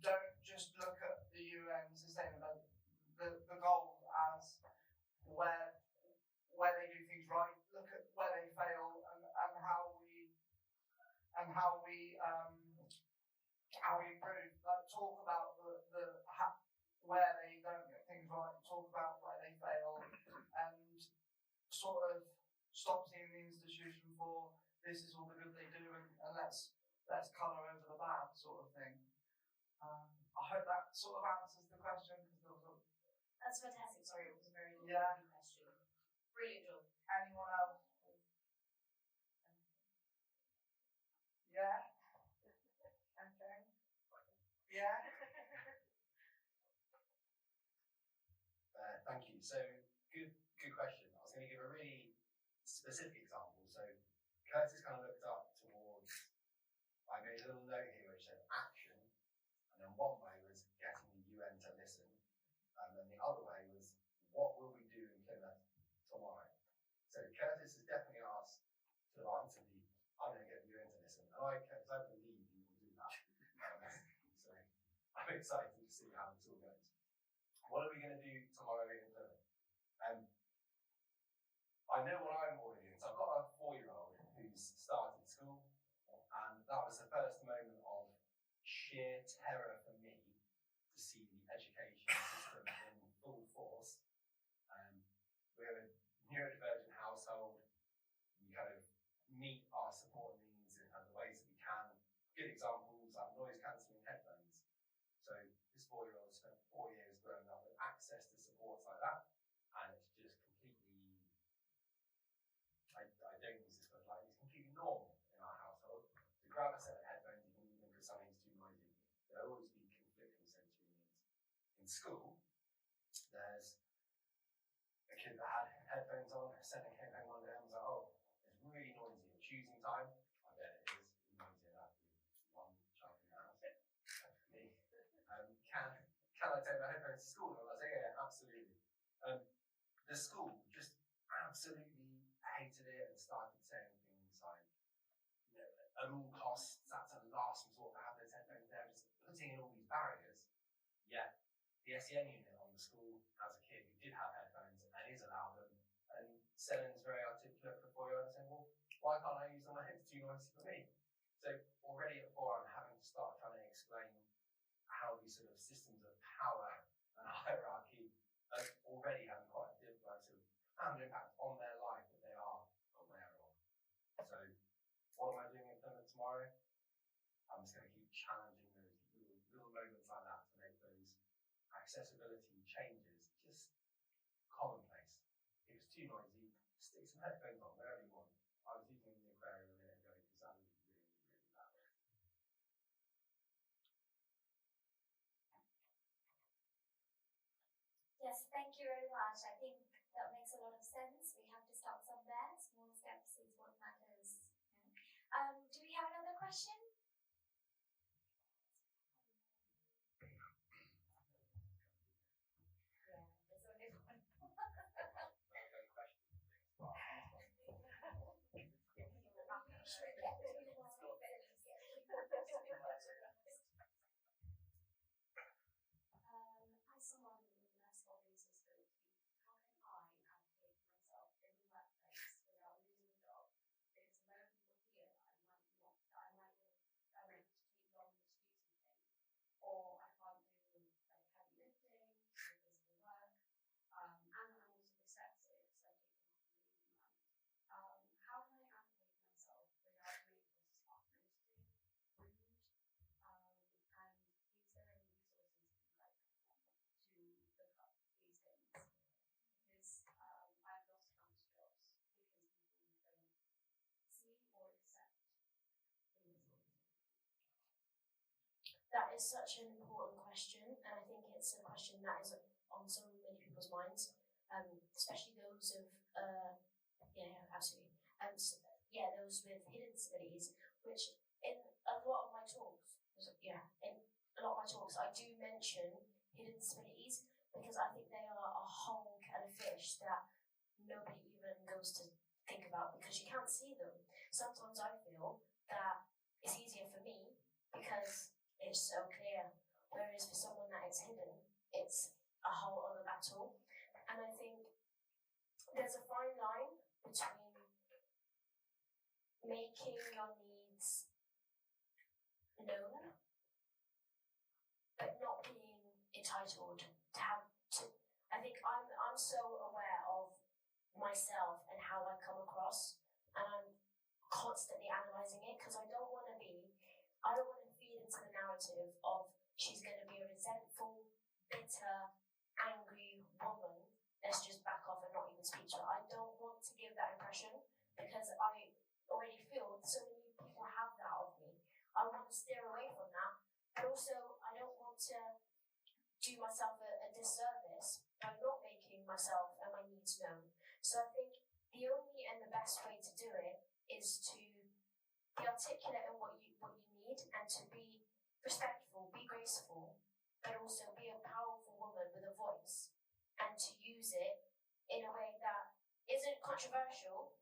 don't just look at the UN sustainable the goal as where they do things right. Look at where they fail and how we improve. Like talk about where they don't get things right. Talk about where they fail, and sort of stop seeing the institution for this is all the good they do, and let's colour over the bad sort of thing. I hope that sort of answers the question. That's fantastic. Sorry, it was a very good question. Brilliant job. Anyone else? Yeah? Okay. Yeah? Thank you. So, good question. I was going to give a really specific example. So, Curtis kind of looked up towards, I made a little note here which said action, and then one way was getting the UN to listen, and then the other way was what will we do in Plymouth tomorrow? So Curtis has definitely asked to answer the I'm going to get the UN to listen, and I believe you will do that. So I'm excited to see how this all goes. What are we going to do tomorrow in Plymouth? I know what I'm already doing. So I've got a 4-year-old who's started school, and that was the first moment of sheer terror for me to see the education system in full force. We're a neurodivergent household. We kind of meet our support needs in the ways that we can. Good examples like noise cancelling headphones. So this 4-year-old spent 4 years growing up with access to supports like that, and it's just completely, I don't use this word lightly, it's completely normal in our household to grab a set of headphones if you need them because something's too noisy. There'll always be conflicting sensory needs. In school, there's a kid that had headphones on, sending came home one day and was like, "Oh, it's really noisy at choosing time." I bet it is. It's noisy enough with one child in the house. Me. Can I take my headphones to school? And I was like, "Yeah, absolutely." The school just absolutely hated it and started saying things like, at all costs, that's a last resort to have those headphones there, just putting in all these barriers. Yet the SEN unit on the school has a kid who did have headphones and is allowed them. And Selen's very articulate for 4-year-olds saying, "Well, why can't I use them when it's too noisy for me?" So already at 4, I'm having to start trying to explain how these sort of systems of power and hierarchy are already having quite a different sort of profound impact on their life that they are aware of. So what am I doing in Plymouth tomorrow? I'm just going to keep challenging those little moments like that to make those accessibility changes just commonplace. If it's too noisy, stick some headphones on wherever you want. I was using the aquarium a minute ago because that was really, really loud. Yes, thank you very much. I think that makes a lot of sense. We have to start somewhere. Small steps is what matters. Yeah. Do we have another question? Yeah, there's only one. As someone with less obvious disability, how can I advocate for myself in the workplace without losing a job? Because the moment people hear that I might be unable to keep long excuses things, or I can't do like heavy lifting, or physical work, and I'm also dyslexic, so I take them off the reading run. How can I advocate for myself without coming across as argumentative, rude, and is there any resources that you guys recommend to look up these things? Because I've lost countless jobs because people don't see or accept things. That is such an important question, and I think it's a question that is on so many people's minds. especially those of absolutely, those with hidden disabilities, which in a lot of my talks, I do mention hidden disabilities because I think they are a whole kettle of fish that nobody even goes to think about because you can't see them. Sometimes I feel that it's easier for me because it's so clear, whereas for someone that is hidden, it's a whole other battle. And I think there's a fine line between making your needs known but not being entitled to have to. I think I'm so aware of myself and how I come across, and I'm constantly analysing it because I don't want to feed into the narrative of she's going to be a resentful, bitter, angry woman. Let's just back off and not even speak to her. I don't want to give that impression because I already feel so many people have that of me. I want to steer away from that, but also I don't want to do myself a disservice by not making myself and my needs known. So I think the only and the best way to do it is to be articulate in what you need and to be respectful, be graceful, but also be a powerful woman with a voice and to use it in a way that isn't controversial,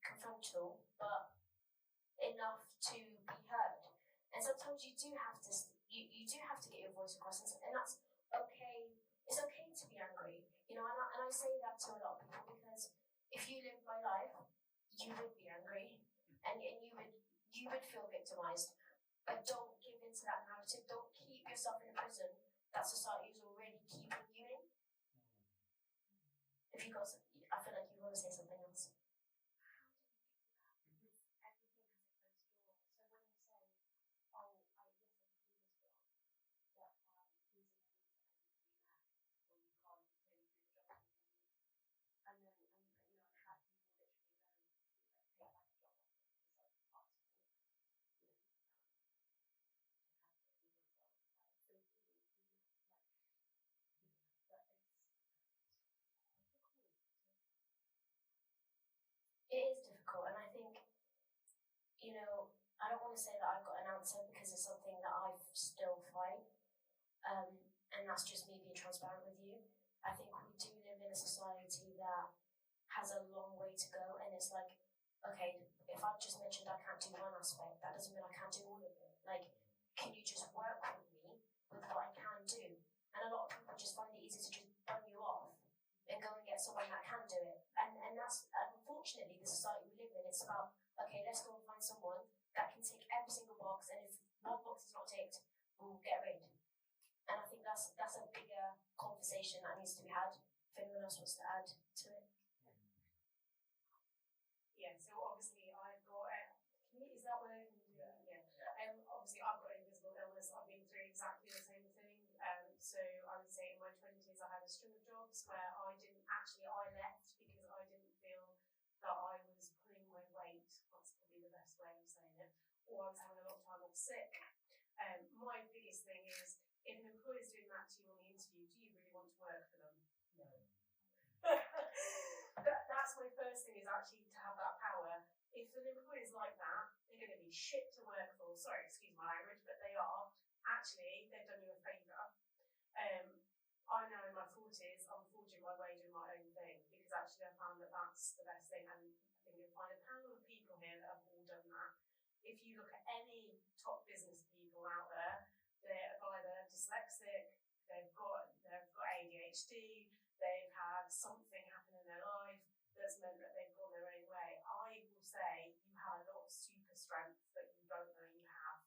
confrontal, but enough to be heard. And sometimes you do have to get your voice across, and that's okay. It's okay to be angry, and I say that to a lot of people because if you lived my life, you would be angry, and you would feel victimized. But don't give into that narrative. Don't keep yourself in a prison that society is already keeping you in. If you got, I feel like you want to say something else. How do we get to that? Because everything has a closed door. So when I say, oh, I can do this job, but these are the needs that I need to be met, or you can't put in through the job interview, and then I've had people literally go, like take back a job offer because I've asked for, I've had to do a job. I still do that, but it's difficult. It is difficult, and I think, I don't want to say that I've got an answer because it's something that I still fight, and that's just me being transparent with you. I think we do live in a society that has a long way to go, and it's like, okay, if I've just mentioned I can't do one aspect, that doesn't mean I can't do all of it. Like, can you just work with me with what I can do? And a lot of people just find it easy to just bung you off and go and get someone that can do it. And that's, unfortunately, the society we live in. It's about, okay, let's go and find someone that can tick every single box, and if one box is not ticked, we'll get rid. And I think that's a bigger conversation that needs to be had. If anyone else wants to add to it. Yeah, so obviously I've got, is that what I can do? Yeah. Obviously I've got invisible illness. I've been through exactly the same thing. So I would say in my 20s I had a string of jobs where I left because I didn't feel that I was pulling my weight. That's probably the best way of saying it. Or I was having a lot of time off sick. My biggest thing is, if an employer is doing that to you on the interview, do you really want to work for them? No. That's my first thing, is actually to have that power. If an employer is like that, they're going to be shit to work for. Sorry, excuse my language, but they are. Actually, they've done you a favour. I'm now in my 40s, I'm forging my way doing my own thing, because actually I found that that's the best thing, and I think you'll find a panel of people here that have all done that. If you look at any top business people out there, they're either dyslexic, they've got ADHD, they've had something happen in their life that's meant that they've gone their own way. I will say you have a lot of super strength that you don't know you have.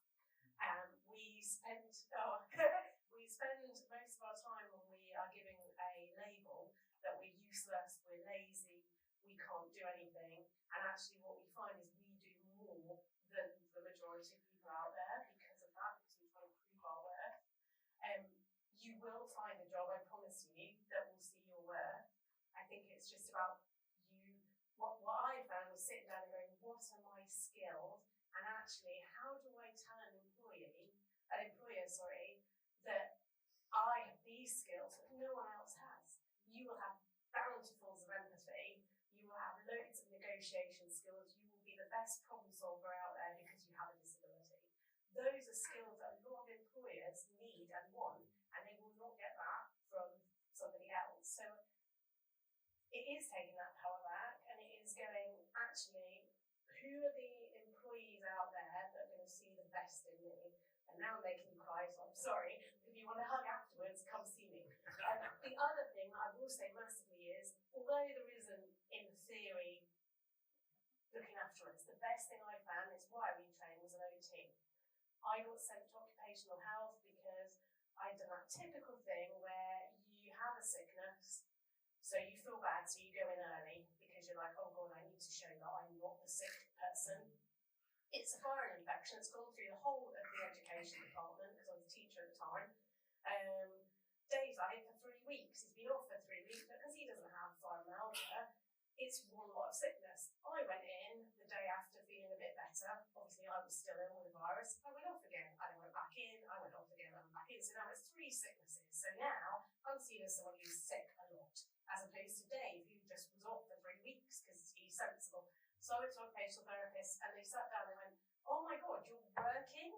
We spend most of our time when we are giving a label that we're useless, we're lazy, we can't do anything. And actually what we find is we do more than the majority of people out there because of that, because we try to prove our worth. You will find a job, I promise you, that will see your worth. I think it's just about you. What I found was sitting down and going, what are my skills? And actually, how do I tell an employer, that I have these skills that no one else has? negotiation skills, you will be the best problem solver out there because you have a disability. Those are skills that a lot of employers need and want, and they will not get that from somebody else. So it is taking that power back, and it is going, actually, who are the employees out there that are going to see the best in me? And now I'm making you cry, so I'm sorry. If you want to hug afterwards, come see me. The other thing that I will say massively is, although there isn't, in theory, looking after us, the best thing I found is why I retrained was an OT. I got sent to occupational health because I'd done that typical thing where you have a sickness, so you feel bad, so you go in early because you're like, oh God, I need to show that I'm not the sick person. It's a viral infection. It's gone through the whole of the education department because I was a teacher at the time. Dave's had it for 3 weeks. He's been off for 3 weeks, but because he doesn't have fibromyalgia, it's one lot of sickness. I went in the day after feeling a bit better. Obviously, I was still ill with the virus. I went off again. I went back in. I went off again. I went back in. So now it's 3 sicknesses. So now I'm seen as someone who's sick a lot, as opposed to Dave, who just was off for 3 weeks because he's sensible. So I went to a occupational therapist, and they sat down and went, oh my God, you're working?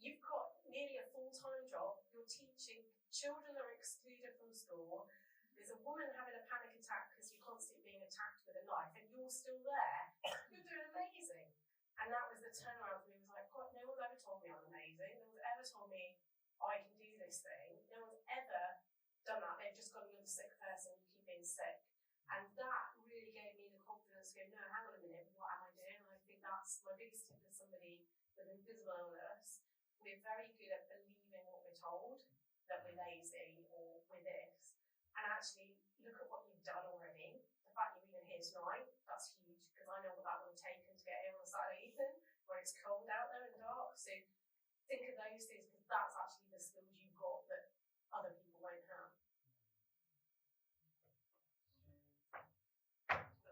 You've got nearly a full-time job. You're teaching. Children are excluded from school. There's a woman having a panic attack because you're constantly being attacked with a knife, and you're still there. You're doing amazing. And that was the turnaround for me. It was like, God, no one's ever told me I'm amazing. No one's ever told me I can do this thing. No one's ever done that. They've just gone, you're the sick person, you keep being sick. And that really gave me the confidence to go, no, hang on a minute, what am I doing? And I think that's my biggest tip as somebody with invisible illness. We're very good at believing what we're told, that we're lazy or we're this. And actually look at what you've done already. The fact you're even here tonight, that's huge, because I know what that would have taken to get here on a Saturday evening when it's cold out there and dark. So think of those things, because that's actually the skills you've got that other people won't have.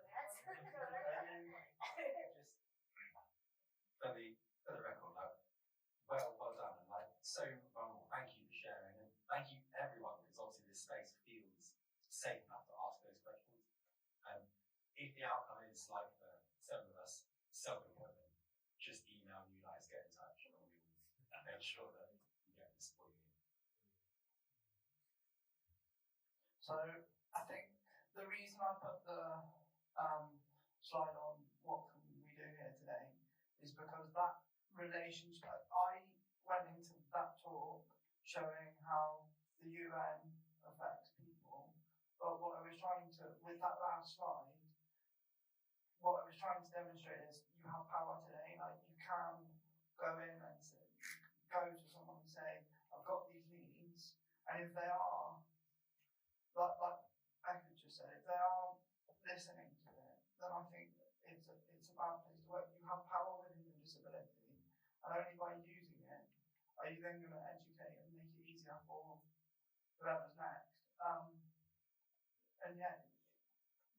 Just for the record, well done, and thank you for sharing, and thank you everyone, because obviously this space feels safe enough to ask those questions. If the outcome is like for some of us self-employment, just email Neudice, get in touch, and we will make sure that you get the support you need. So I think the reason I put the slide on what can we do here today is because that relationship, I went into that talk showing how the UN affects people, but what I was trying to, with that last slide, what I was trying to demonstrate is you have power today. Like, you can go in and say, go to someone and say, I've got these needs, and if they are, like Becca just said, if they are listening to it, then I think it's a bad place to work. You have power within your disability, and only by using it are you then going to educate and make it easier for whoever's next. And yet,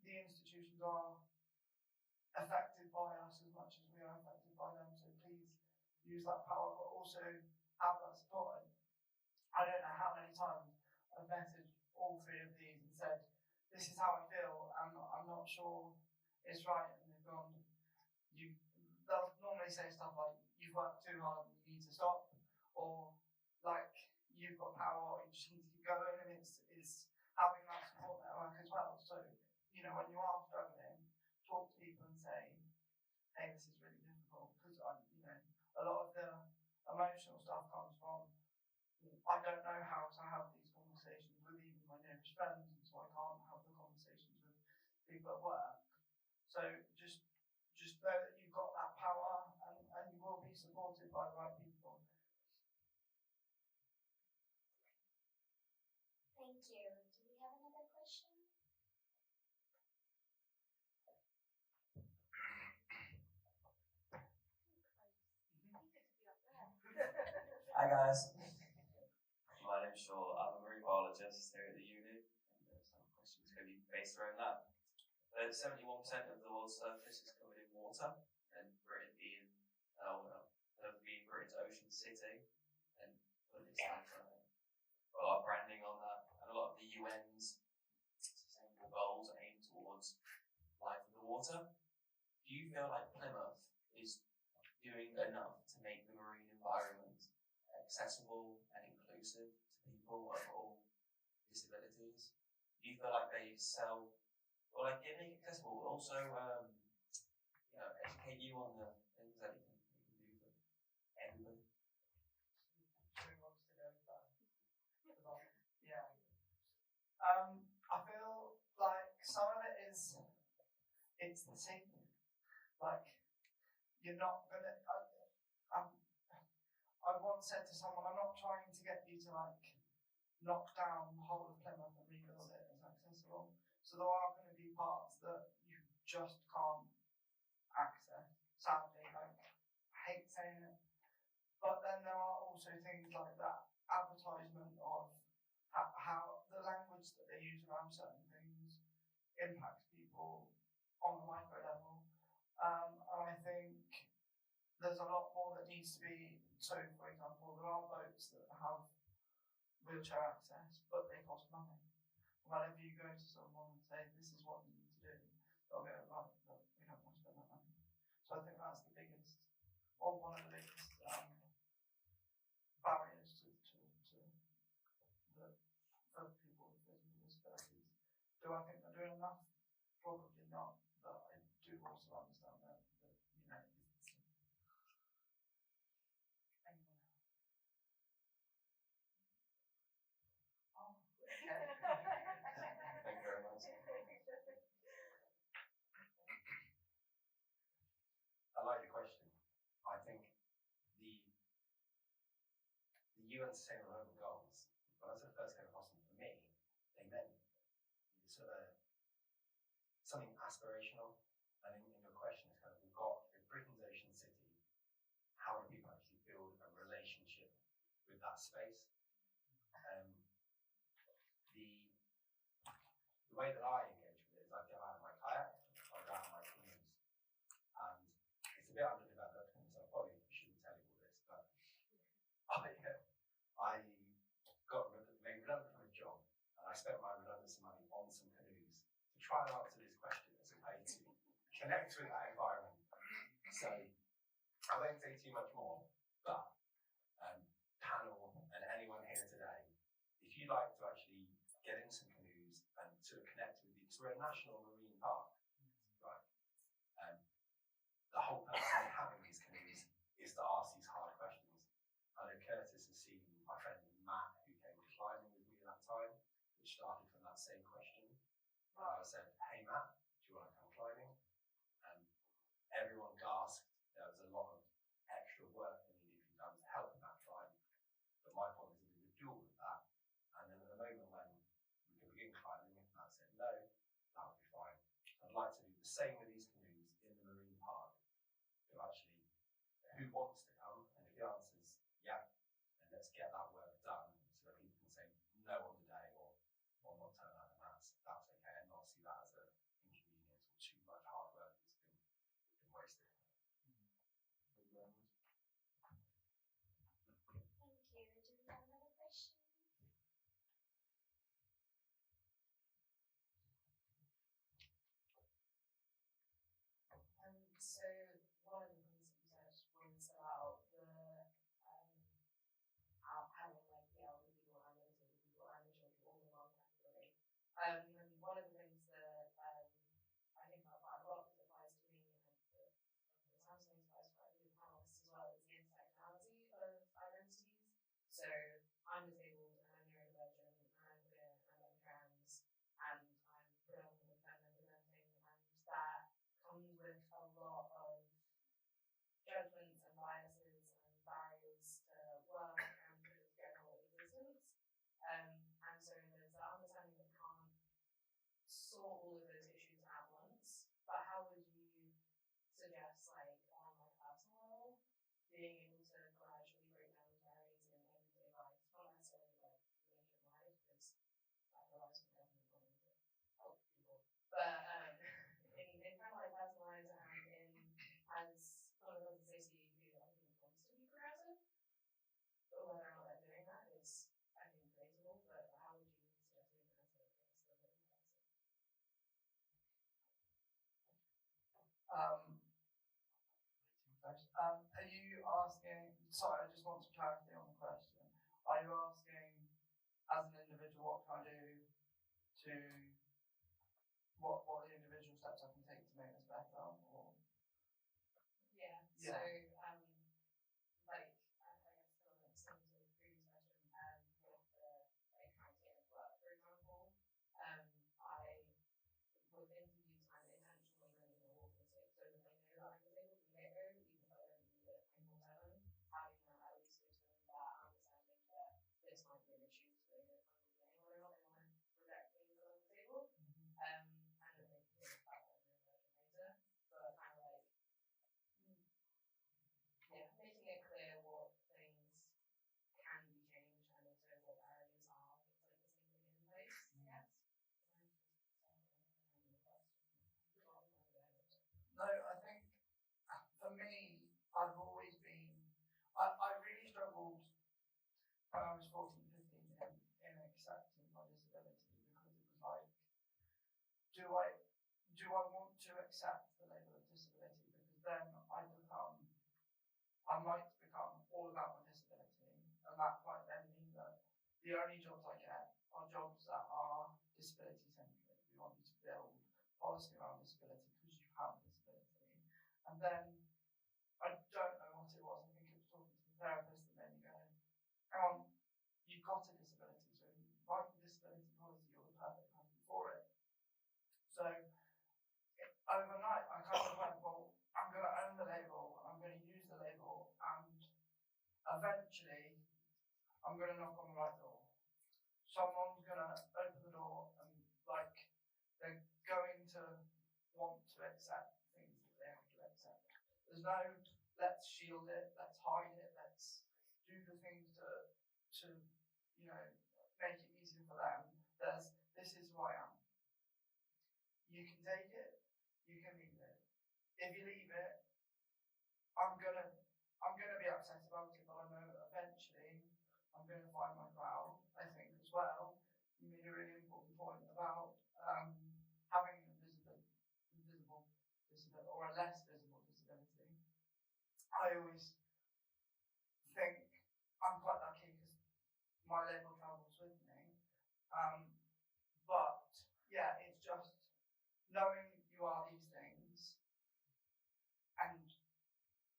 the institutions are affected by us as much as we are affected by them. So please use that power, but also have that support. I don't know how many times I've messaged all 3 of these and said, this is how I feel, and I'm not sure it's right. And they've gone, they'll normally say stuff like, you've worked too hard and you need to stop, or like, you've got power, you just need to keep going. And it's having that support network as well. So, you know, when you are struggling, talk to people and say, hey, this is really difficult, because you know, a lot of the emotional stuff comes from, I don't know how to have these conversations with even my nearest friends, and so I can't have the conversations with people at work. So just know that you've got that power, and you will be supported by the right people. Thank you. Do we have another question? Hi guys, my name's Shaw. I'm a marine biologist here at the uni, and some questions going to be based around that. 71% of the world's surface is covered in water, and Britain being Britain's ocean city, and putting a lot of branding on that, and a lot of the UN's sustainable goals aim towards life in the water. do you feel like Plymouth is doing enough to make the marine environment accessible and inclusive to people of all disabilities? Do you feel like they sell, or like they make it accessible, also educate you on the things that you can do for everybody? Who wants to go first? Yeah. I feel like some of it is, it's the same. Like, you're not gonna. I once said to someone, I'm not trying to get you to like knock down the whole of Plymouth and rebuild it as accessible. So there are going to be parts that you just can't access. Sadly, like, I hate saying it, but then there are also things like that advertisement of how the language that they use around certain things impacts people on the micro level. And I think there's a lot more that needs to be. So, for example, there are boats that have wheelchair access, but they cost money. Whenever you go to someone and say, this is what you need to do, they'll go, right, but we don't want to spend that money. So I think that's the biggest, or one of the biggest barriers to for people with physical disabilities. Do I think they're doing enough? Probably not, but I do also understand that anyone else? Oh, okay. Thank you very much. I like the question. I think the UN Sustainable Development Goals, when I was first came across them, for me, they meant sort of something aspirational. And in your question, it's kind of, we've got a Britain's Ocean City. How do people actually build a relationship with that space? The way that I engage with it is I go out in my kayak, I go out in my canoes, and it's a bit underdeveloped, so I probably shouldn't tell you all this, but I got made redundant from a job, and I spent my redundancy money on some canoes to try and answer this question as a way to connect with that environment. So I won't say too much more, but panel and anyone here today, if you'd like to actually get in some canoes and sort of connect with because we're a national marine park, right? The whole purpose of having these canoes is to ask these hard questions. I know Curtis has seen my friend Matt, who came climbing with me at that time, which started from that same question. And I said, hey Matt, do you want to come climbing? Everyone gasped. There was a lot of extra work that needed to be done to help Matt climb. But my point is that we would do all of that. And then at the moment when we could begin climbing, if Matt said no, that would be fine. I'd like to do the same with these canoes in the marine park. To actually, who wants to come? And if the answer is yeah, then let's get that work done so that people can say no on the day or not turn up, and that's okay, and not see that as an inconvenience or too much hard work that's been wasted. Thank you very much. Thank you. Do we have another question? So one of the things that you said was about the having like the elderly people and the disabled people and the children all in one category. And one of the things that I think about quite a lot that applies to me and it sounds like it applies quite a few panelists as well is the intersectionality of identities. So I'm disabled and I'm neurodivergent and I'm queer and I'm trans and I'm predominantly feminine presenting, and that comes with a lot of Are you asking, sorry, I just want to clarity on the question. Are you asking, as an individual, what can I do to, what the individual steps I can take to make this better? Or? Yeah. Yeah. So, like, I guess still listening to the previous question, with the accounting of work, for example, I would interview time intentionally bring in all politics so that they know that I can say what the get-go, even if I don't do it 24/7, having that at least gives them that understanding that this might be an issue, so they know kind of whether or not they want to reject things on the table, and then they can think about it and research later, but kind of like, yeah, making it clear what things can be changed and also what barriers are, it's like the same thing in place, I guess. No, I think for me, I've always been, I really struggled when I was 14, 15 in accepting my disability, because it was like, do I want to accept the label of disability? Because then I might become all about my disability, and that might then mean that the only jobs I get are jobs that are disability centric. We want you to build policy around disability because you have a disability. And then I don't know what it was. I think it was talking to the therapist that made me go, hang on, you've got a disability, so if you like the disability policy, you're the perfect person for it. So overnight, I kind of went, well, I'm going to own the label, I'm going to use the label, and eventually I'm going to knock on the right door. Someone's going to open the door and, like, they're going to want to accept things that they have to accept. There's no, let's shield it, let's hide it, let's do the things to you know, make it easier for them. There's, this is who I am. You can take it, you can leave it. If you leave it, I'm gonna be upset about it, but I know eventually I'm gonna find my crowd. I think as well, you made a really important point about having an invisible disability or a less visible disability. I always think I'm quite lucky because my label travels with me. But yeah, it's just knowing you are these things and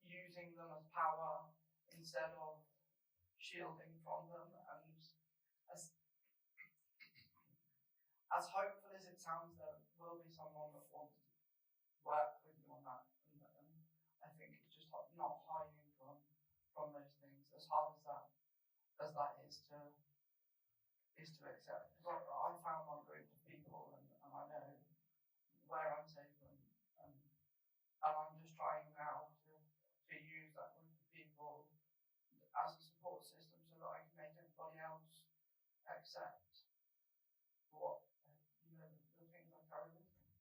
using them as power instead of shielding from them. And as hopeful as it sounds, there will be someone that wants to work with you on that. And I think it's just not hiding from those things, as hard as that is to accept. Because I found my group of people, and I know where I'm safe, and I'm just trying now to use that group of people as a support system so that I can make everybody else accept what, you know, the things I carry with me.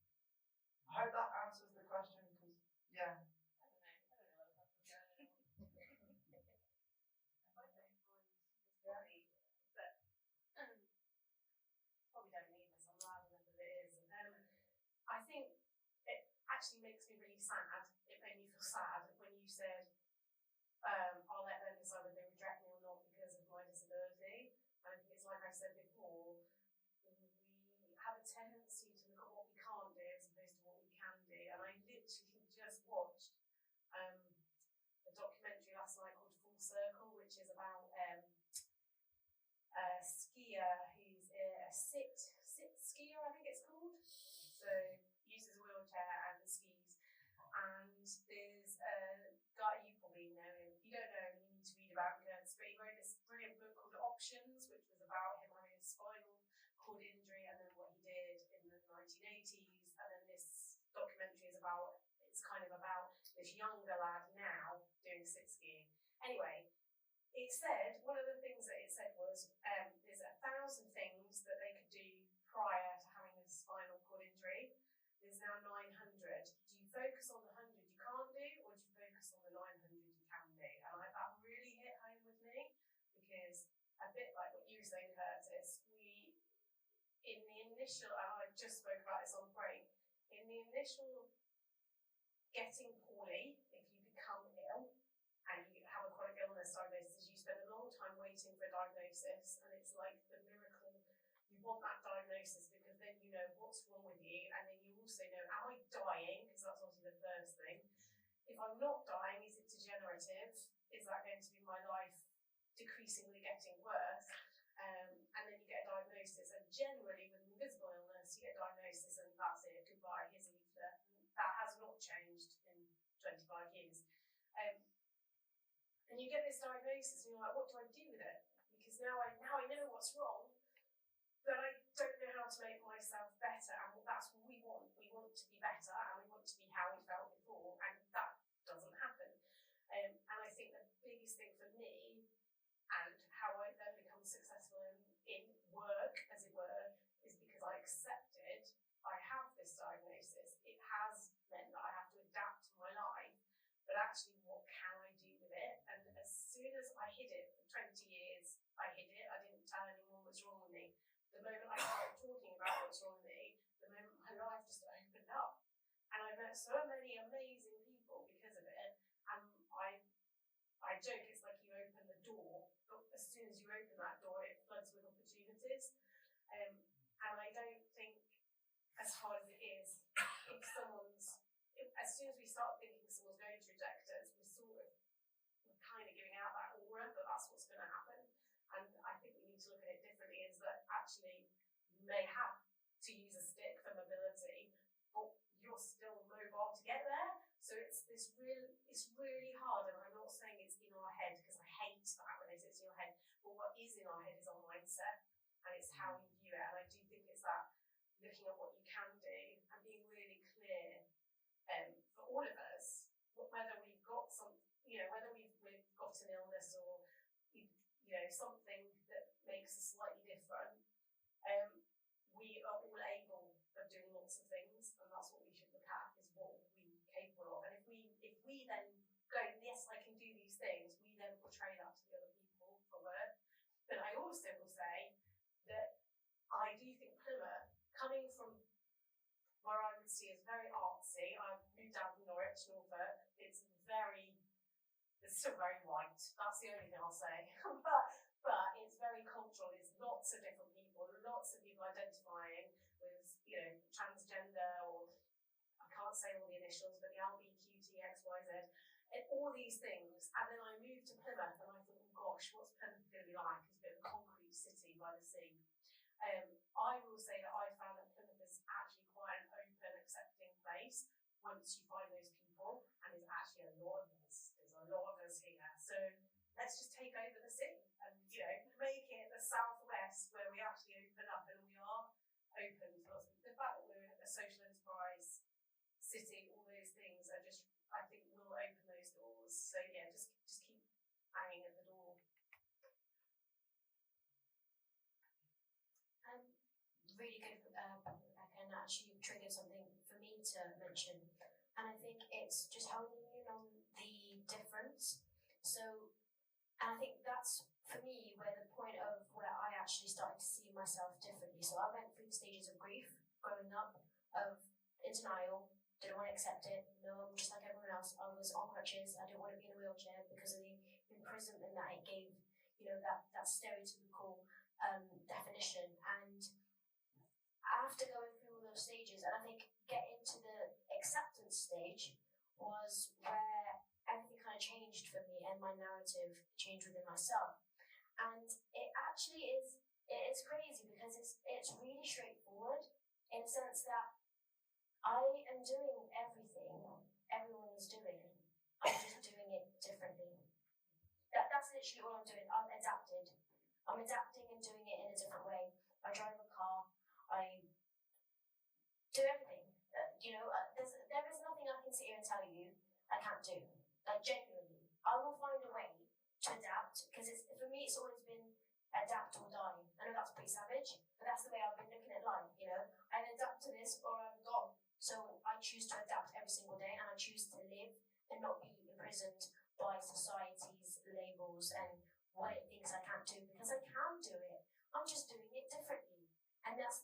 I hope that answers the question, because yeah. I don't know what else is going on. I don't mind disability, but probably don't need this. I'm loud enough as it is. I think it actually makes me really sad. It made me feel sad when you said, I'll let them decide whether they reject me or not because of my disability. And I think it's like I said before, we have a tendency to look at what we can't do as opposed to what we can do. And I literally just watched a documentary last night called Full Circle, which is about a skier who's a sit skier, I think it's called. So uses a wheelchair and skis. And there's a guy, you probably know him. If you don't know him, you need to read about him. But he wrote this brilliant book called Options, which was about him having a spinal cord injury and then what he did in the 1980s. And then this documentary is kind of about this younger lad now doing sit skiing. Anyway, it said, one of the things that it said was, there's 1,000 things that they could do prior to having a spinal cord injury. There's now 900. Do you focus on the 100 you can't do, or do you focus on the 900 you can do? And that really hit home with me, because a bit like what you were saying, Curtis, in the initial, and I just spoke about this on break, in the initial getting poorly, if you become ill, waiting for a diagnosis, and it's like the miracle. You want that diagnosis because then you know what's wrong with you, and then you also know, am I dying? Because that's obviously the first thing. If I'm not dying, is it degenerative? Is that going to be my life decreasingly getting worse? And then you get a diagnosis, and generally with invisible illness, you get a diagnosis and that's it, goodbye, here's a leaflet. That has not changed in 25 years. And you get this diagnosis and you're like, what do I do with it? Because now I know what's wrong, but I don't know how to make myself better, and that's what we want. We want to be better, and we want to be how we felt before, and that doesn't happen. And I think the biggest thing for me, and how I then become successful in work, as it were, is because I accepted I have this diagnosis. It has meant that I have to adapt to my life, but actually what can I do with it? And as soon as I hid it, for 20 years I hid it, I didn't tell anyone what's wrong with me. The moment I started talking about what's wrong with me, the moment my life just opened up. And I met so many amazing people because of it, and I joke, it's like you open the door, but as soon as you open that door, it floods with opportunities. And I don't think, as hard as it is, as soon as we start thinking someone's going to reject us, we're kind of giving out that aura that that's what's going to happen. And I think we need to look at it differently, is that actually you may have to use a stick for mobility, but you're still mobile to get there. So it's really hard, and I'm not saying it's in our head, because I hate that when it's in your head, but what is in our head is our mindset, and it's how we view it. And I do think it's that looking at what you can do and being really clear for all of us, whether we've got whether we've got an illness or something that makes us slightly different. We are all able of doing lots of things, and that's what we should look at, is what we're capable of. And if we then go, yes, I can do these things, we then portray that to the other people for work. But I also will say that I do think Plymouth, coming from where I would see as very artsy, I've moved down from Norwich, Norfolk, it's still very white, that's the only thing I'll say. But it's very cultural, it's lots of different people, lots of people identifying with, transgender, or I can't say all the initials, but the LBQTXYZ, and all these things. And then I moved to Plymouth and I thought, oh gosh, what's Plymouth going to be like? It's a bit of a concrete city by the sea. I will say that I found that Plymouth is actually quite an open, accepting place once you find those people, and there's actually a lot of us. There's a lot of us here. So let's just take over the city and make it the southwest where we actually open up, and we are open to lots of the fact that we're a social enterprise city. All those things are just, I think, will open those doors. So yeah, just keep banging at the door. Really good, Rebecca, and actually triggered something for me to mention. And I think it's just honing in on the difference. So, and I think that's, for me, where the point of where I actually started to see myself differently. So I went through the stages of grief growing up, of in denial, didn't want to accept it. No, I'm just like everyone else. I was on crutches. I didn't want to be in a wheelchair because of the imprisonment that it gave, that stereotypical definition. And after going through all those stages, and I think getting to the acceptance stage was where everything kind of changed for me, and my narrative changed within myself. And it actually it's crazy, because it's really straightforward, in the sense that I am doing everything everyone is doing. I'm just doing it differently. That's literally all I'm doing. I'm adapting and doing it in a different way. I drive a car. I do everything. There is nothing I can sit here and tell you I can't do. Like, genuinely, I will find a way to adapt, because for me it's always been adapt or die. I know that's pretty savage, but that's the way I've been looking at life. I adapt to this or I'm gone. So I choose to adapt every single day, and I choose to live and not be imprisoned by society's labels and what it thinks I can't do, because I can do it. I'm just doing it differently. And that's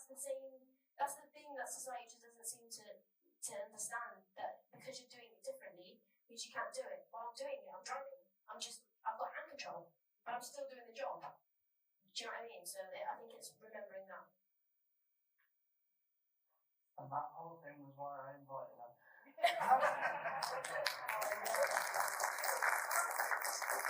the thing that society just doesn't seem to understand, that because you're doing it differently means you can't do it. Well, I'm doing it, I'm driving. I've got hand control. but I'm still doing the job. Do you know what I mean? So I think it's remembering that. And that whole thing was why I invited her.